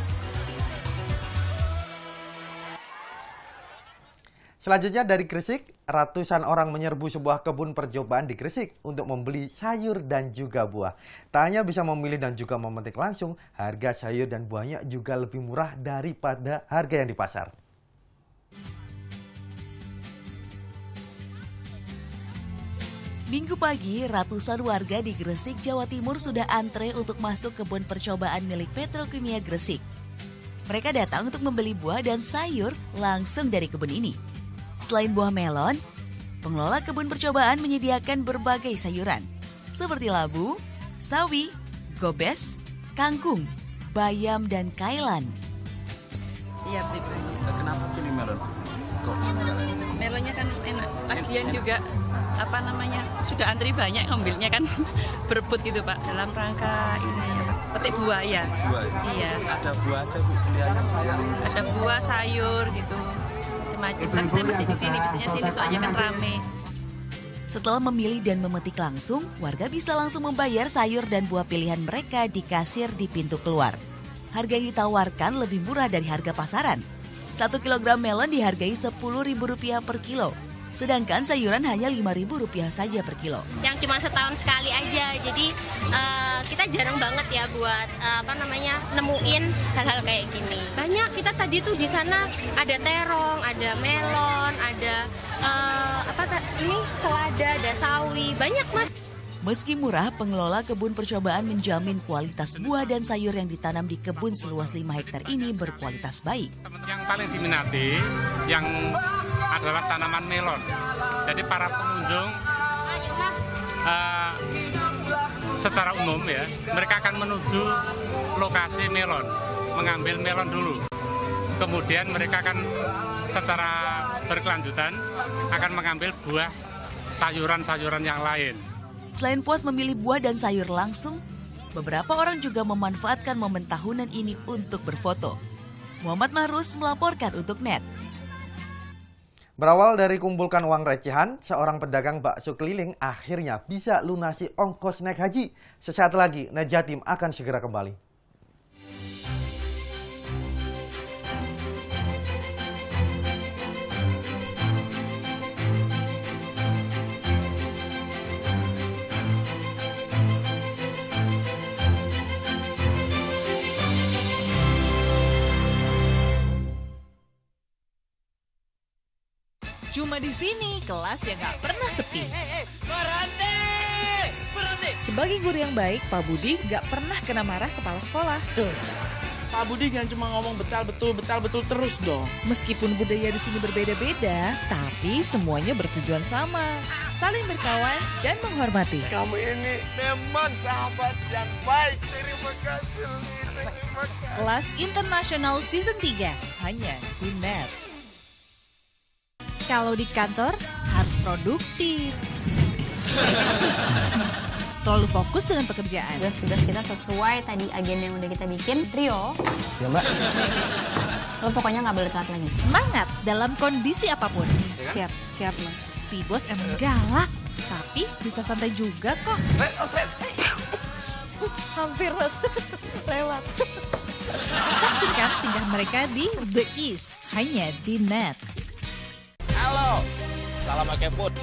Selanjutnya dari Gresik, ratusan orang menyerbu sebuah kebun percobaan di Gresik untuk membeli sayur dan juga buah. Tak hanya bisa memilih dan juga memetik langsung, harga sayur dan buahnya juga lebih murah daripada harga yang di pasar. Minggu pagi, ratusan warga di Gresik, Jawa Timur sudah antre untuk masuk kebun percobaan milik Petrokimia Gresik. Mereka datang untuk membeli buah dan sayur langsung dari kebun ini. Selain buah melon, pengelola kebun percobaan menyediakan berbagai sayuran seperti labu, sawi, gobes, kangkung, bayam, dan kailan. Iya, beli banyak. Kenapa pilih melon? Kok melonnya kan enak. Lagian juga sudah antri banyak ngambilnya kan berebut gitu Pak, dalam rangka ini ya Pak, petik buah ya. Buah. Iya. Ada buah aja Bu pilihannya. Ada buah, sayur gitu. Macam saya masih di sini, biasanya sini soalnya kan rame. Setelah memilih dan memetik langsung, warga bisa langsung membayar sayur dan buah pilihan mereka di kasir di pintu keluar. Harga yang ditawarkan lebih murah dari harga pasaran. 1 kilogram melon dihargai Rp10.000 per kilo. Sedangkan sayuran hanya Rp5.000 saja per kilo. Yang cuma setahun sekali aja, jadi kita jarang banget ya buat nemuin hal-hal kayak gini. Banyak kita tadi tuh di sana ada terong, ada melon, ada selada, ada sawi, banyak Mas. Meski murah, pengelola kebun percobaan menjamin kualitas buah dan sayur yang ditanam di kebun seluas 5 hektar ini berkualitas baik. Yang paling diminati yang adalah tanaman melon. Jadi para pengunjung secara umum ya, mereka akan menuju lokasi melon, mengambil melon dulu. Kemudian mereka akan secara berkelanjutan akan mengambil buah sayuran-sayuran yang lain. Selain puas memilih buah dan sayur langsung, beberapa orang juga memanfaatkan momen tahunan ini untuk berfoto. Muhammad Mahrus melaporkan untuk NET. Berawal dari kumpulkan uang recehan, seorang pedagang bakso keliling akhirnya bisa lunasi ongkos naik haji. Sesaat lagi, NET Jatim akan segera kembali. Cuma di sini kelas yang gak pernah sepi. Sebagai guru yang baik, Pak Budi gak pernah kena marah kepala sekolah. Tuh, Pak Budi jangan cuma ngomong betul terus dong. Meskipun budaya di sini berbeda-beda, tapi semuanya bertujuan sama, saling berkawan dan menghormati. Kamu ini memang sahabat yang baik. Terima kasih. Kelas Internasional Season 3 hanya di NET. Kalau di kantor harus produktif. Selalu fokus dengan pekerjaan. Tugas-tugas kita sesuai tadi agenda yang udah kita bikin. Rio. Ya Mbak. Lo pokoknya nggak boleh telat lagi. Semangat dalam kondisi apapun. Siap Mas. Si bos emang galak, tapi bisa santai juga kok. Hampir Mas, lewat. Saksikan tingkah mereka di The East, hanya di NET. Halo, salam pakai food.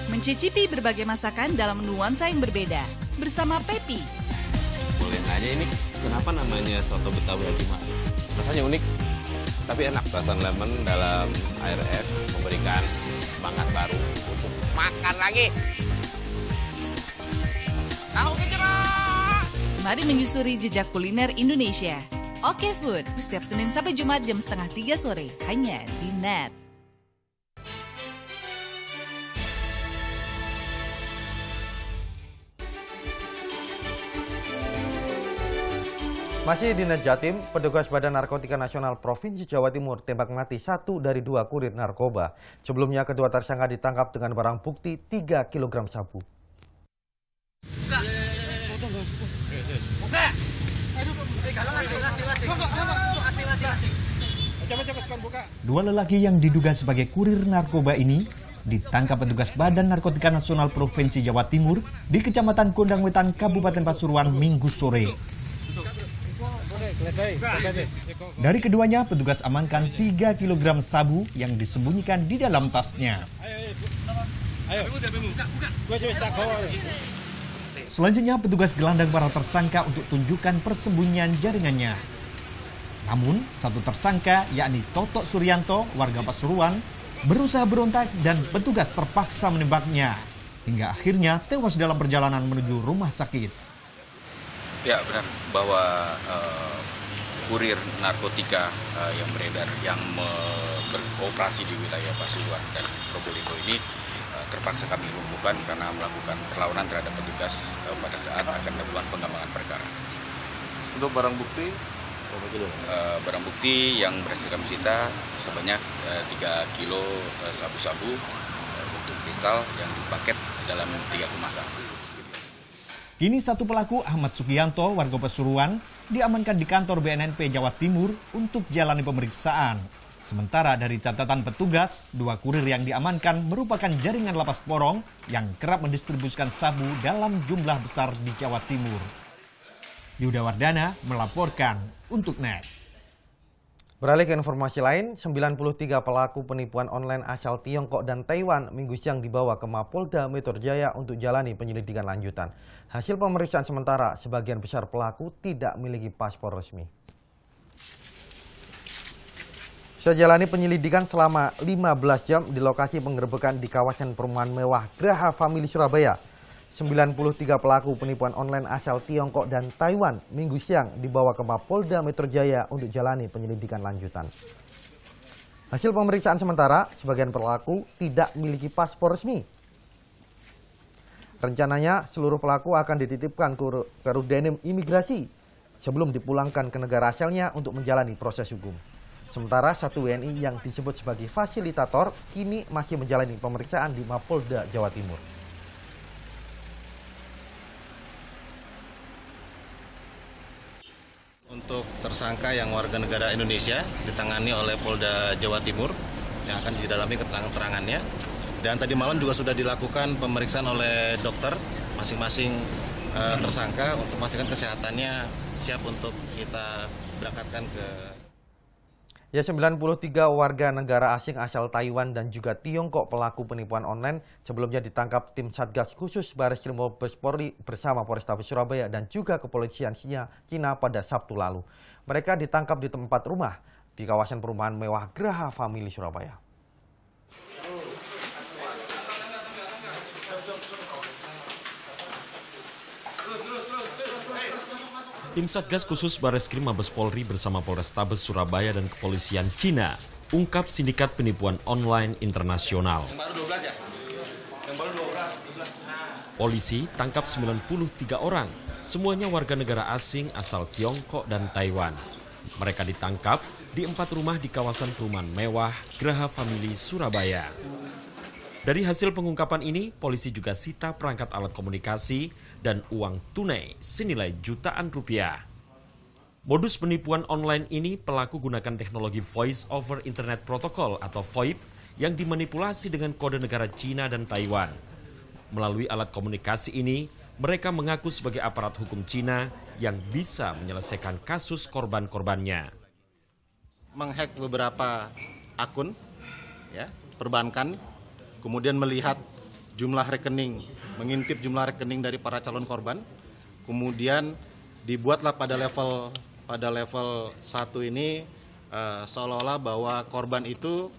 Mencicipi berbagai masakan dalam nuansa yang berbeda bersama Pepi. Boleh nanya ini kenapa namanya soto Betawi Haji Ma'ruf? Rasanya unik, tapi enak. Rasa lemon dalam air es memberikan semangat baru untuk makan lagi. Tahu gejrot. Mari menyusuri jejak kuliner Indonesia. Oke Food, setiap Senin sampai Jumat jam 2:30 sore, hanya di NET. Masih di NET Jatim, petugas Badan Narkotika Nasional Provinsi Jawa Timur tembak mati 1 dari 2 kurir narkoba. Sebelumnya kedua tersangka ditangkap dengan barang bukti 3 kg sabu. Dua lelaki yang diduga sebagai kurir narkoba ini ditangkap petugas Badan Narkotika Nasional Provinsi Jawa Timur di Kecamatan Kondangwetan, Kabupaten Pasuruan, Minggu sore. Dari keduanya, petugas amankan 3 kg sabu yang disembunyikan di dalam tasnya. Selanjutnya, petugas gelandang para tersangka untuk tunjukkan persembunyian jaringannya. Namun, satu tersangka, yakni Toto Suryanto, warga Pasuruan, berusaha berontak dan petugas terpaksa menembaknya. Hingga akhirnya tewas dalam perjalanan menuju rumah sakit. Ya, benar bahwa kurir narkotika yang beredar, yang beroperasi di wilayah Pasuruan dan Probolinggo ini terpaksa kami lumpuhkan karena melakukan perlawanan terhadap petugas pada saat akan melakukan pengembangan perkara. Untuk barang bukti? Barang bukti yang berhasil kami sita sebanyak 3 kilo sabu-sabu untuk kristal yang dipaket dalam 3 kemasan. Kini satu pelaku, Ahmad Sugianto, warga Pasuruan, diamankan di kantor BNNP Jawa Timur untuk jalani pemeriksaan. Sementara dari catatan petugas, 2 kurir yang diamankan merupakan jaringan lapas porong yang kerap mendistribusikan sabu dalam jumlah besar di Jawa Timur. Yuda Wardana melaporkan untuk NET. Beralih ke informasi lain, 93 pelaku penipuan online asal Tiongkok dan Taiwan Minggu siang dibawa ke Mapolda Metro Jaya untuk jalani penyelidikan lanjutan. Hasil pemeriksaan sementara, sebagian besar pelaku tidak memiliki paspor resmi. Sejalani penyelidikan selama 15 jam di lokasi penggerebekan di kawasan perumahan mewah Graha Family Surabaya. 93 pelaku penipuan online asal Tiongkok dan Taiwan Minggu siang dibawa ke Mapolda Metro Jaya untuk jalani penyelidikan lanjutan. Hasil pemeriksaan sementara, sebagian pelaku tidak memiliki paspor resmi. Rencananya seluruh pelaku akan dititipkan ke Rudenim Imigrasi sebelum dipulangkan ke negara asalnya untuk menjalani proses hukum. Sementara satu WNI yang disebut sebagai fasilitator kini masih menjalani pemeriksaan di Mapolda Jawa Timur. Untuk tersangka yang warga negara Indonesia ditangani oleh Polda Jawa Timur yang akan didalami keterangan-keterangannya. Dan tadi malam juga sudah dilakukan pemeriksaan oleh dokter masing-masing tersangka untuk memastikan kesehatannya siap untuk kita berangkatkan ke... Ya, 93 warga negara asing asal Taiwan dan juga Tiongkok pelaku penipuan online sebelumnya ditangkap tim Satgas Khusus Bareskrim Mabes Polri bersama Polrestabes Surabaya dan juga kepolisian Cina pada Sabtu lalu. Mereka ditangkap di tempat rumah di kawasan perumahan mewah Graha Family Surabaya. Tim Satgas Khusus Bareskrim Mabes Polri bersama Polrestabes Surabaya dan kepolisian Cina ungkap sindikat penipuan online internasional. Polisi tangkap 93 orang, semuanya warga negara asing asal Tiongkok dan Taiwan. Mereka ditangkap di 4 rumah di kawasan perumahan mewah Graha Family Surabaya. Dari hasil pengungkapan ini, polisi juga sita perangkat alat komunikasi dan uang tunai senilai jutaan rupiah. Modus penipuan online ini pelaku gunakan teknologi Voice over Internet Protocol atau VoIP yang dimanipulasi dengan kode negara Cina dan Taiwan. Melalui alat komunikasi ini, mereka mengaku sebagai aparat hukum Cina yang bisa menyelesaikan kasus korban-korbannya. Menghack beberapa akun ya, perbankan, kemudian melihat jumlah rekening, mengintip jumlah rekening dari para calon korban, kemudian dibuatlah pada level 1 ini seolah-olah bahwa korban itu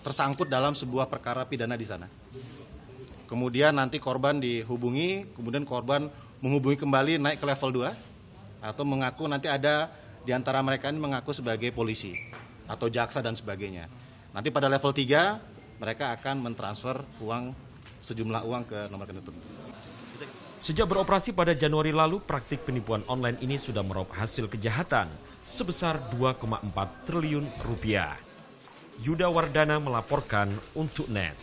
tersangkut dalam sebuah perkara pidana di sana. Kemudian nanti korban dihubungi, kemudian korban menghubungi kembali naik ke level 2 atau mengaku nanti ada di antara mereka ini mengaku sebagai polisi atau jaksa dan sebagainya. Nanti pada level 3 mereka akan mentransfer sejumlah uang ke nomor rekening tersebut. Sejak beroperasi pada Januari lalu, praktik penipuan online ini sudah meraup hasil kejahatan sebesar 2,4 triliun rupiah. Yuda Wardana melaporkan untuk NET.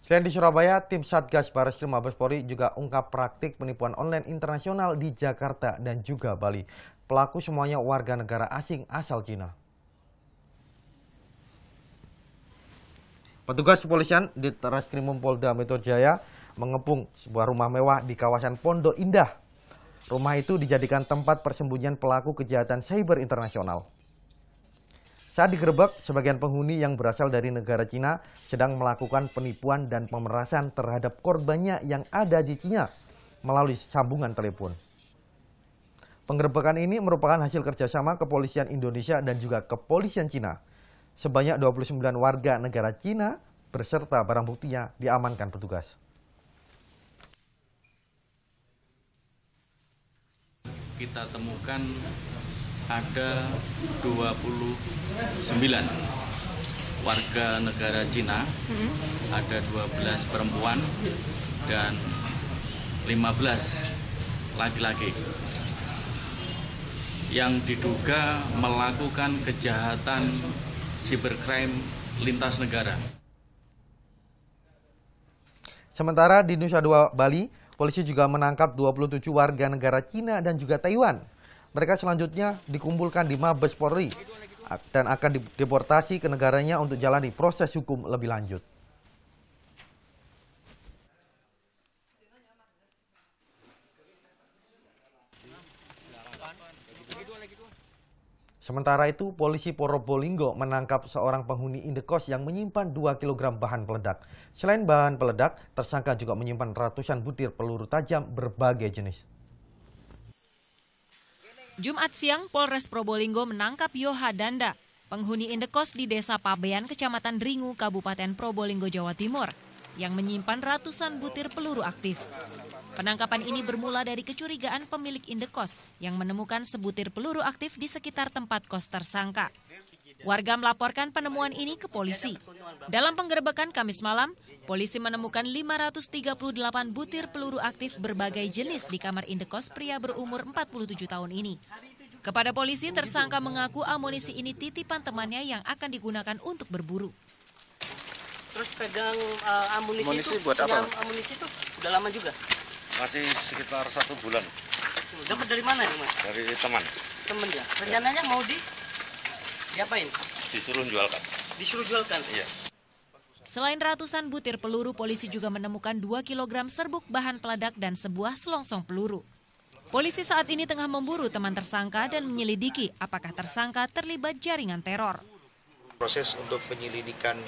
Selain di Surabaya, tim Satgas Bareskrim Mabes Polri juga ungkap praktik penipuan online internasional di Jakarta dan juga Bali. Pelaku semuanya warga negara asing asal Cina. Petugas kepolisian di Treskrimum Polda Metro Jaya mengepung sebuah rumah mewah di kawasan Pondok Indah. Rumah itu dijadikan tempat persembunyian pelaku kejahatan cyber internasional. Saat digerebek, sebagian penghuni yang berasal dari negara Cina sedang melakukan penipuan dan pemerasan terhadap korbannya yang ada di Cina melalui sambungan telepon. Penggerebekan ini merupakan hasil kerjasama kepolisian Indonesia dan juga kepolisian Cina. Sebanyak 29 warga negara Cina beserta barang buktinya diamankan petugas. Kita temukan ada 29 warga negara Cina, ada 12 perempuan dan 15 laki-laki yang diduga melakukan kejahatan cybercrime lintas negara. Sementara di Nusa Dua, Bali, polisi juga menangkap 27 warga negara Cina dan juga Taiwan. Mereka selanjutnya dikumpulkan di Mabes Polri dan akan dideportasi ke negaranya untuk jalani proses hukum lebih lanjut. Sementara itu, polisi Probolinggo menangkap seorang penghuni indekos yang menyimpan 2 kg bahan peledak. Selain bahan peledak, tersangka juga menyimpan ratusan butir peluru tajam berbagai jenis. Jumat siang, Polres Probolinggo menangkap Yoha Danda, penghuni indekos di Desa Pabean, Kecamatan Ringu, Kabupaten Probolinggo, Jawa Timur, yang menyimpan ratusan butir peluru aktif. Penangkapan ini bermula dari kecurigaan pemilik indekos yang menemukan sebutir peluru aktif di sekitar tempat kos tersangka. Warga melaporkan penemuan ini ke polisi. Dalam penggerebekan Kamis malam, polisi menemukan 538 butir peluru aktif berbagai jenis di kamar indekos pria berumur 47 tahun ini. Kepada polisi, tersangka mengaku amunisi ini titipan temannya yang akan digunakan untuk berburu. Terus pegang amunisi itu, buat apa? Amunisi itu udah lama juga? Masih sekitar 1 bulan. Dapat dari mana ya, Mas? Dari teman. Temen ya? Rencananya mau diapain? Disuruh jualkan. Disuruh jualkan? Iya. Selain ratusan butir peluru, polisi juga menemukan 2 kg serbuk bahan peledak dan sebuah selongsong peluru. Polisi saat ini tengah memburu teman tersangka dan menyelidiki apakah tersangka terlibat jaringan teror. Proses untuk penyelidikan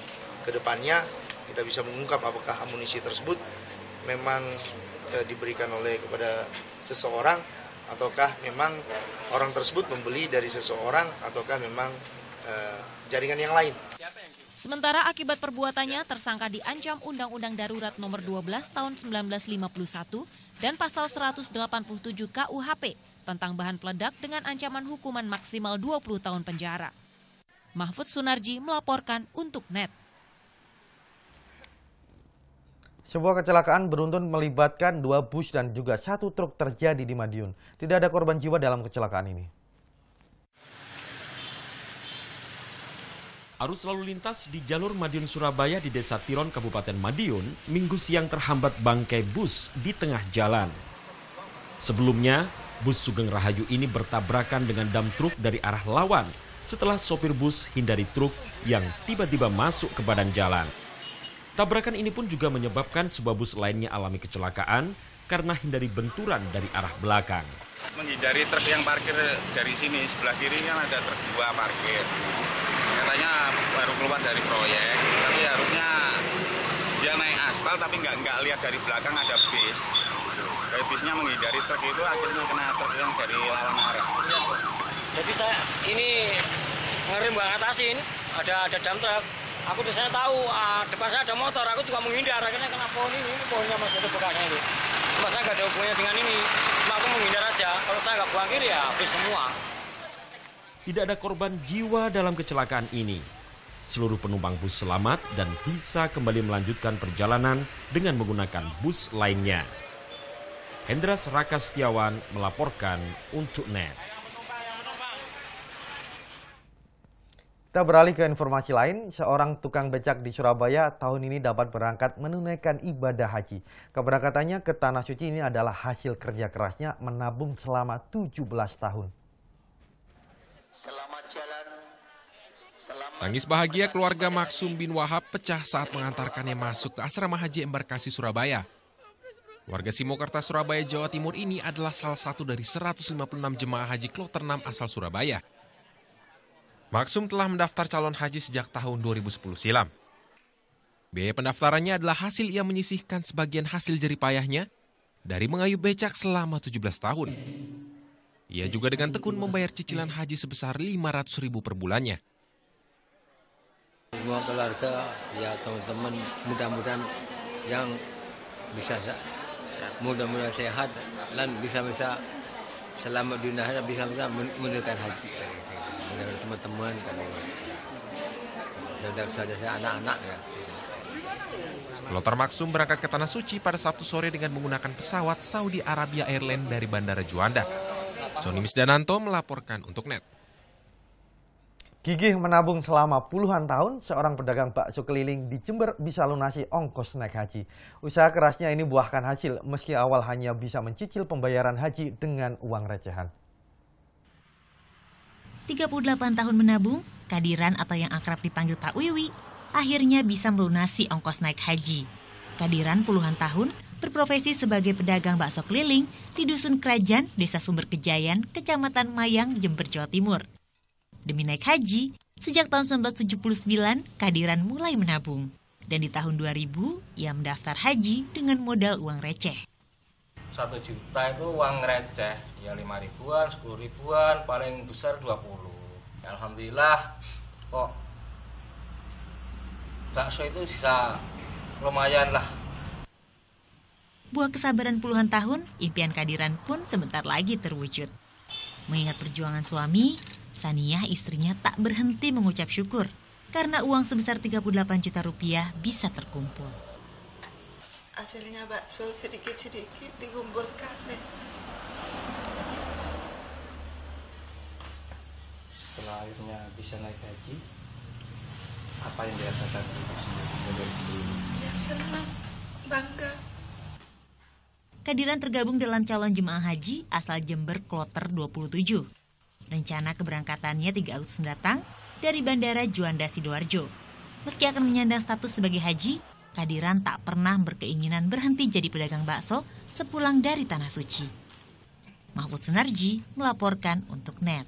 ke depannya, kita bisa mengungkap apakah amunisi tersebut memang diberikan kepada seseorang, ataukah memang orang tersebut membeli dari seseorang, ataukah memang jaringan yang lain. Sementara akibat perbuatannya, tersangka diancam Undang-Undang Darurat Nomor 12 Tahun 1951 dan Pasal 187 KUHP tentang bahan peledak dengan ancaman hukuman maksimal 20 tahun penjara. Mahfud Sunarji melaporkan untuk NET. Sebuah kecelakaan beruntun melibatkan 2 bus dan juga 1 truk terjadi di Madiun. Tidak ada korban jiwa dalam kecelakaan ini. Arus lalu lintas di jalur Madiun Surabaya di Desa Tiron, Kabupaten Madiun, Minggu siang terhambat bangkai bus di tengah jalan. Sebelumnya, bus Sugeng Rahayu ini bertabrakan dengan dam truk dari arah lawan setelah sopir bus hindari truk yang tiba-tiba masuk ke badan jalan. Tabrakan ini pun juga menyebabkan sebuah bus lainnya alami kecelakaan karena hindari benturan dari arah belakang. Menghindari truk yang parkir dari sini, sebelah kiri kan ada truk 2 parkir. Katanya baru keluar dari proyek, tapi harusnya dia naik aspal tapi nggak lihat dari belakang ada bis. Dari bisnya menghindari truk itu akhirnya kena truk yang dari lawan arah. Jadi saya ini ngerem nggak ngatasin, ada dam truk. Aku biasanya tahu depan saya ada motor, aku juga menghindar. Akhirnya kena pohon ini pohonnya masih ada bekasnya ini. Cuma saya nggak ada hubungannya dengan ini, cuma aku menghindar aja. Kalau saya nggak buang kiri ya habis semua. Tidak ada korban jiwa dalam kecelakaan ini. Seluruh penumpang bus selamat dan bisa kembali melanjutkan perjalanan dengan menggunakan bus lainnya. Hendras Raka Setiawan melaporkan untuk NET. Kita beralih ke informasi lain, seorang tukang becak di Surabaya tahun ini dapat berangkat menunaikan ibadah haji. Keberangkatannya ke Tanah Suci ini adalah hasil kerja kerasnya menabung selama 17 tahun. Tangis bahagia keluarga Maksum bin Wahab pecah saat mengantarkannya masuk ke asrama haji embarkasi Surabaya. Warga Simokerta, Surabaya, Jawa Timur ini adalah salah satu dari 156 jemaah haji kloter 6 asal Surabaya. Maksum telah mendaftar calon haji sejak tahun 2010 silam. Biaya pendaftarannya adalah hasil ia menyisihkan sebagian hasil jeripayahnya dari mengayuh becak selama 17 tahun. Ia juga dengan tekun membayar cicilan haji sebesar 500.000 per bulannya. Semua keluarga, ya teman-teman, mudah-mudahan yang bisa mudah-mudahan sehat dan bisa selamat dunia bisa menunaikan haji. Dengan teman-teman, saudara-saudara anak-anak ya. Kloter Maksum berangkat ke Tanah Suci pada Sabtu sore dengan menggunakan pesawat Saudi Arabia Airlines dari Bandara Juanda. Sony Misdananto melaporkan untuk NET. Gigih menabung selama puluhan tahun, seorang pedagang bakso keliling di Jember bisa lunasi ongkos naik haji. Usaha kerasnya ini buahkan hasil, meski awal hanya bisa mencicil pembayaran haji dengan uang recehan. 38 tahun menabung, Kadiran atau yang akrab dipanggil Pak Wiwi, akhirnya bisa melunasi ongkos naik haji. Kadiran puluhan tahun berprofesi sebagai pedagang bakso keliling di Dusun Kerajaan, Desa Sumber Kejayan, Kecamatan Mayang, Jember, Jawa Timur. Demi naik haji, sejak tahun 1979, Kadiran mulai menabung. Dan di tahun 2000, ia mendaftar haji dengan modal uang receh. 1 juta itu uang receh, ya 5 ribuan, 10 ribuan, paling besar 20. Alhamdulillah, kok bakso itu bisa lumayan lah. Buah kesabaran puluhan tahun, impian Kadiran pun sebentar lagi terwujud. Mengingat perjuangan suami, Saniyah istrinya tak berhenti mengucap syukur karena uang sebesar 38 juta rupiah bisa terkumpul. Hasilnya bakso sedikit-sedikit dikumpulkan deh. Setelah akhirnya bisa naik haji, apa yang dirasakan ibu sendiri sebagai istri? Ya senang, bangga. Kadiran tergabung dalam calon jemaah haji asal Jember Kloter 27. Rencana keberangkatannya 3 Agustus mendatang dari Bandara Juanda Sidoarjo. Meski akan menyandang status sebagai haji, Kadiran tak pernah berkeinginan berhenti jadi pedagang bakso sepulang dari Tanah Suci. Mahfud Sunarji melaporkan untuk NET.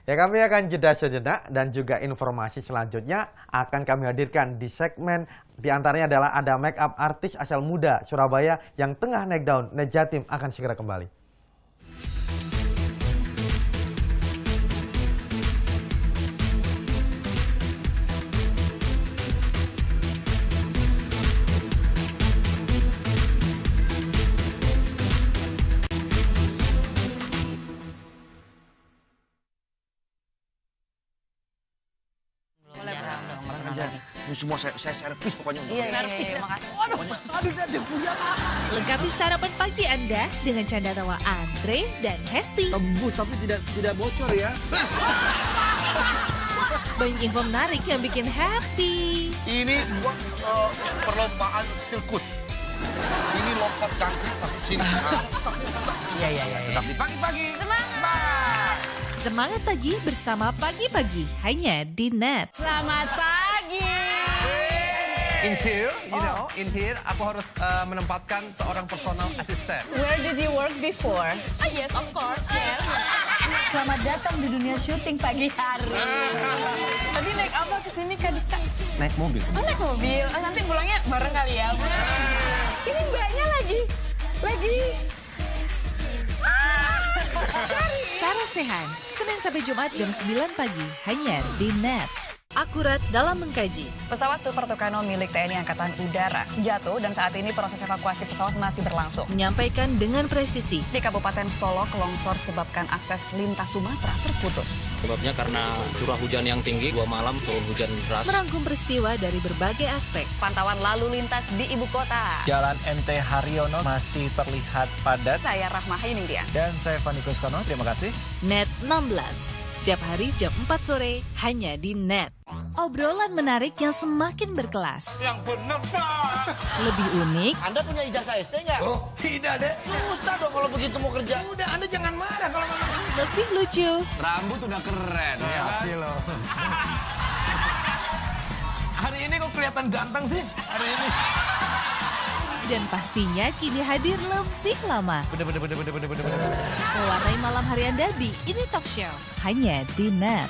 Ya, kami akan jeda sejenak dan juga informasi selanjutnya akan kami hadirkan di segmen, diantaranya adalah ada make up artis asal muda Surabaya yang tengah naik daun. Net Jatim akan segera kembali. Ini semua saya servis pokoknya. Iya, makasih. Waduh, aduh, dia punya. Lengkapi sarapan pagi Anda dengan canda tawa Andre dan Hesti. Tembus tapi tidak bocor ya. Banyak info menarik yang bikin happy. Ini buat perlombaan sirkus. Ini lompat jangkrik masuk sini. Iya. Tetap di pagi-pagi. Semangat. Semangat pagi bersama Pagi-Pagi hanya di NET. Selamat pagi. In here, aku harus menempatkan seorang personal assistant. Where did you work before? Yes, of course. Yes. Selamat datang di dunia syuting pagi hari. Tadi naik apa ke sini Kak Dika? Naik mobil. Oh, naik mobil. Nanti pulangnya bareng kali ya. Ini mbaknya lagi. Sarah Sehan, Senin sampai Jumat jam 9 pagi hanya di NET. Akurat dalam mengkaji. Pesawat Super Tucano milik TNI Angkatan Udara jatuh dan saat ini proses evakuasi pesawat masih berlangsung. Menyampaikan dengan presisi. Di Kabupaten Solok, longsor sebabkan akses lintas Sumatera terputus. Sebabnya karena curah hujan yang tinggi, 2 malam turun hujan deras. Merangkum peristiwa dari berbagai aspek. Pantauan lalu lintas di ibu kota. Jalan MT Haryono masih terlihat padat. Saya Rahma Hayiningdia. Dan saya Fani Kuskono, terima kasih. NET 16, setiap hari jam 4 sore hanya di NET. Obrolan menarik yang semakin berkelas. Yang benar, Pak. Lebih unik. Anda punya ijazah ST nggak? Oh, tidak deh. Susah dong kalau begitu mau kerja. Udah, Anda jangan marah kalau ngomong susah. Lebih lucu. Rambut udah keren, ya kan? loh. Hari ini kok kelihatan ganteng sih? Hari ini. Dan pastinya kini hadir lebih lama. Bener. Mewarnai malam hari Anda di Ini Talk Show. Hanya di NET.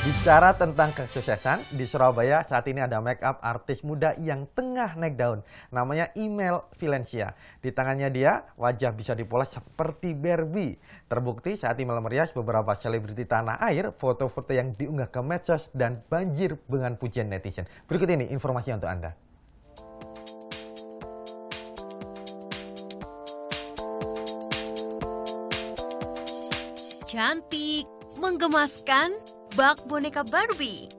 Bicara tentang kesuksesan, di Surabaya saat ini ada make up artis muda yang tengah naik daun. Namanya Email Valencia. Di tangannya dia, wajah bisa dipoles seperti Barbie. Terbukti saat Email merias beberapa selebriti tanah air, foto-foto yang diunggah ke medsos dan banjir dengan pujian netizen. Berikut ini informasi untuk Anda. Cantik, menggemaskan, bak boneka Barbie.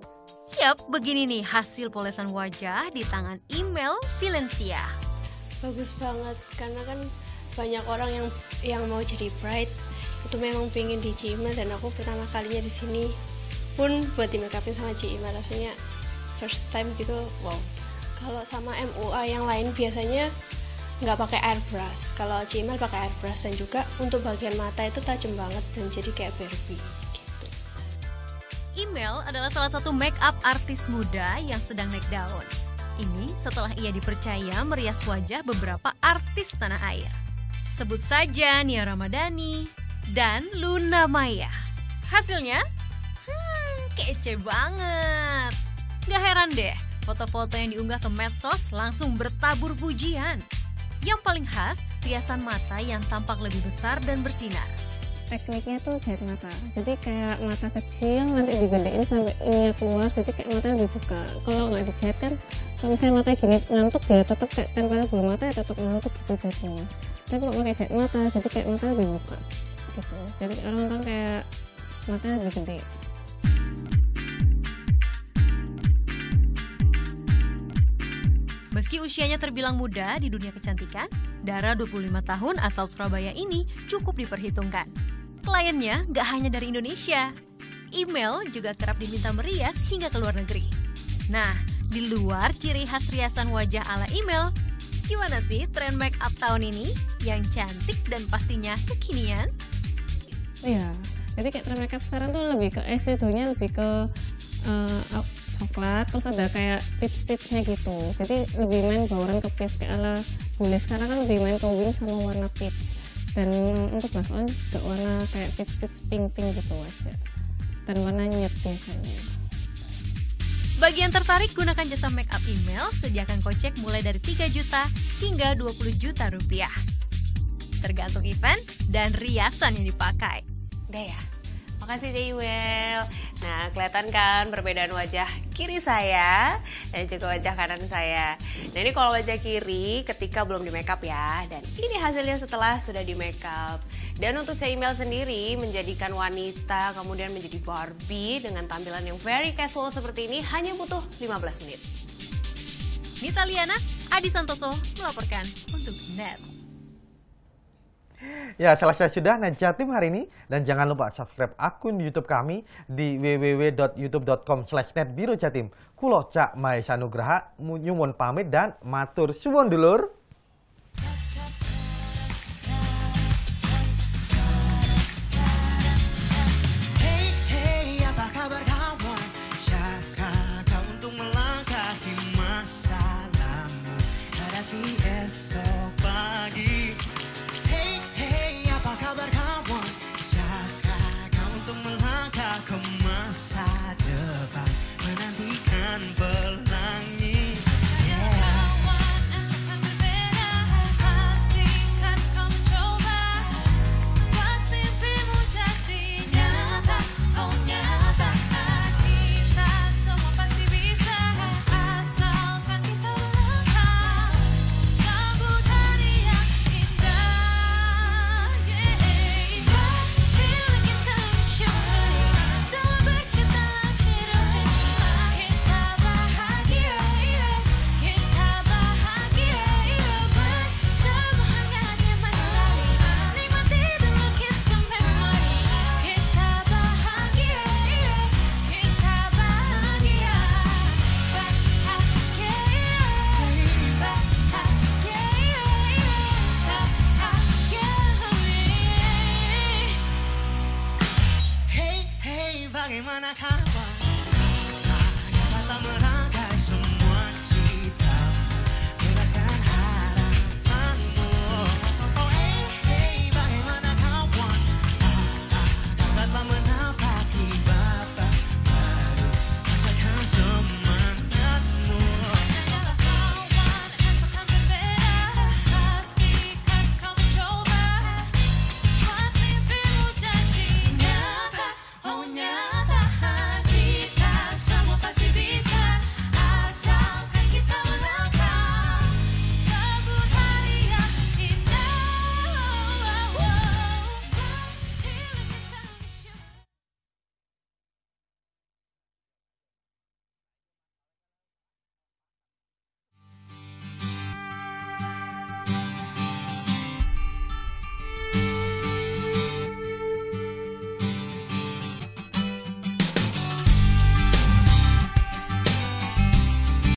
Yap, begini nih hasil polesan wajah di tangan Email Valencia. Bagus banget, karena kan banyak orang yang mau jadi bride itu memang pengen di Email, dan aku pertama kalinya di sini pun buat di make upin sama Email, rasanya first time gitu. Wow. Kalau sama MUA yang lain biasanya nggak pakai airbrush, kalau Email pakai airbrush, dan juga untuk bagian mata itu tajam banget dan jadi kayak Barbie. Email Chanel adalah salah satu make up artis muda yang sedang naik daun. Ini setelah ia dipercaya merias wajah beberapa artis tanah air. Sebut saja Nia Ramadhani dan Luna Maya. Hasilnya, kece banget. Gak heran deh, foto-foto yang diunggah ke medsos langsung bertabur pujian. Yang paling khas, riasan mata yang tampak lebih besar dan bersinar. Tekniknya tuh jahit mata, jadi kayak mata kecil nanti digedein sampai ininya keluar, jadi kayak matanya dibuka. Kalau nggak dijahit kan, kalau misalnya matanya gini ngantuk ya tetap kayak tempelnya bulu mata ya tetap ngantuk gitu jadinya. Tapi kalau pakai jahit mata, jadi kayak matanya dibuka gitu. Jadi orang-orang kayak matanya lebih gede. Meski usianya terbilang muda di dunia kecantikan, Dara 25 tahun asal Surabaya ini cukup diperhitungkan. Kliennya nggak hanya dari Indonesia. Email juga kerap diminta merias hingga ke luar negeri. Nah, di luar ciri khas riasan wajah ala email, gimana sih tren make up tahun ini yang cantik dan pastinya kekinian? Iya, jadi kayak tren make up sekarang tuh lebih ke eyeshadow-nya lebih ke coklat, terus ada kayak peach-peachnya gitu. Jadi lebih main bauran ke peach kayak ala bule sekarang kan lebih main ke wing sama warna peach. Dan untuk blush on juga warna kayak peach pink gitu aja. Dan warna nude biasanya. Bagi yang tertarik gunakan jasa make up email, sediakan kocek mulai dari 3 juta hingga 20 juta rupiah. Tergantung event dan riasan yang dipakai. Udah ya? Makasih Email. Nah, kelihatan kan perbedaan wajah kiri saya dan juga wajah kanan saya. Nah, ini kalau wajah kiri ketika belum di make up ya. Dan ini hasilnya setelah sudah di make up. Dan untuk Email sendiri menjadikan wanita kemudian menjadi Barbie dengan tampilan yang very casual seperti ini hanya butuh 15 menit. Nita Liana, Adi Santoso melaporkan untuk NET. Ya, selesai sudah Net Jatim hari ini. Dan jangan lupa subscribe akun YouTube kami di www.youtube.com/netbirojatim. Kulo Cak Maesa Nugraha, nyuwun pamit dan matur suwun dulur. Hey, apa kabar kawan? Siapkah kau untuk melangkahi masalahmu? Hadapi esok pagi. Kabar kawan, siapkah kau untuk melangkah ke masa depan, menantikan pelangi? Kawan, esok kan berbeda, pastikan kau mencoba, buat mimpimu jadi nyata, oh nyatakan kita semua pasti bisa, asalkan kita melangkah, sambut hari yang indah. Bagaimana kabar?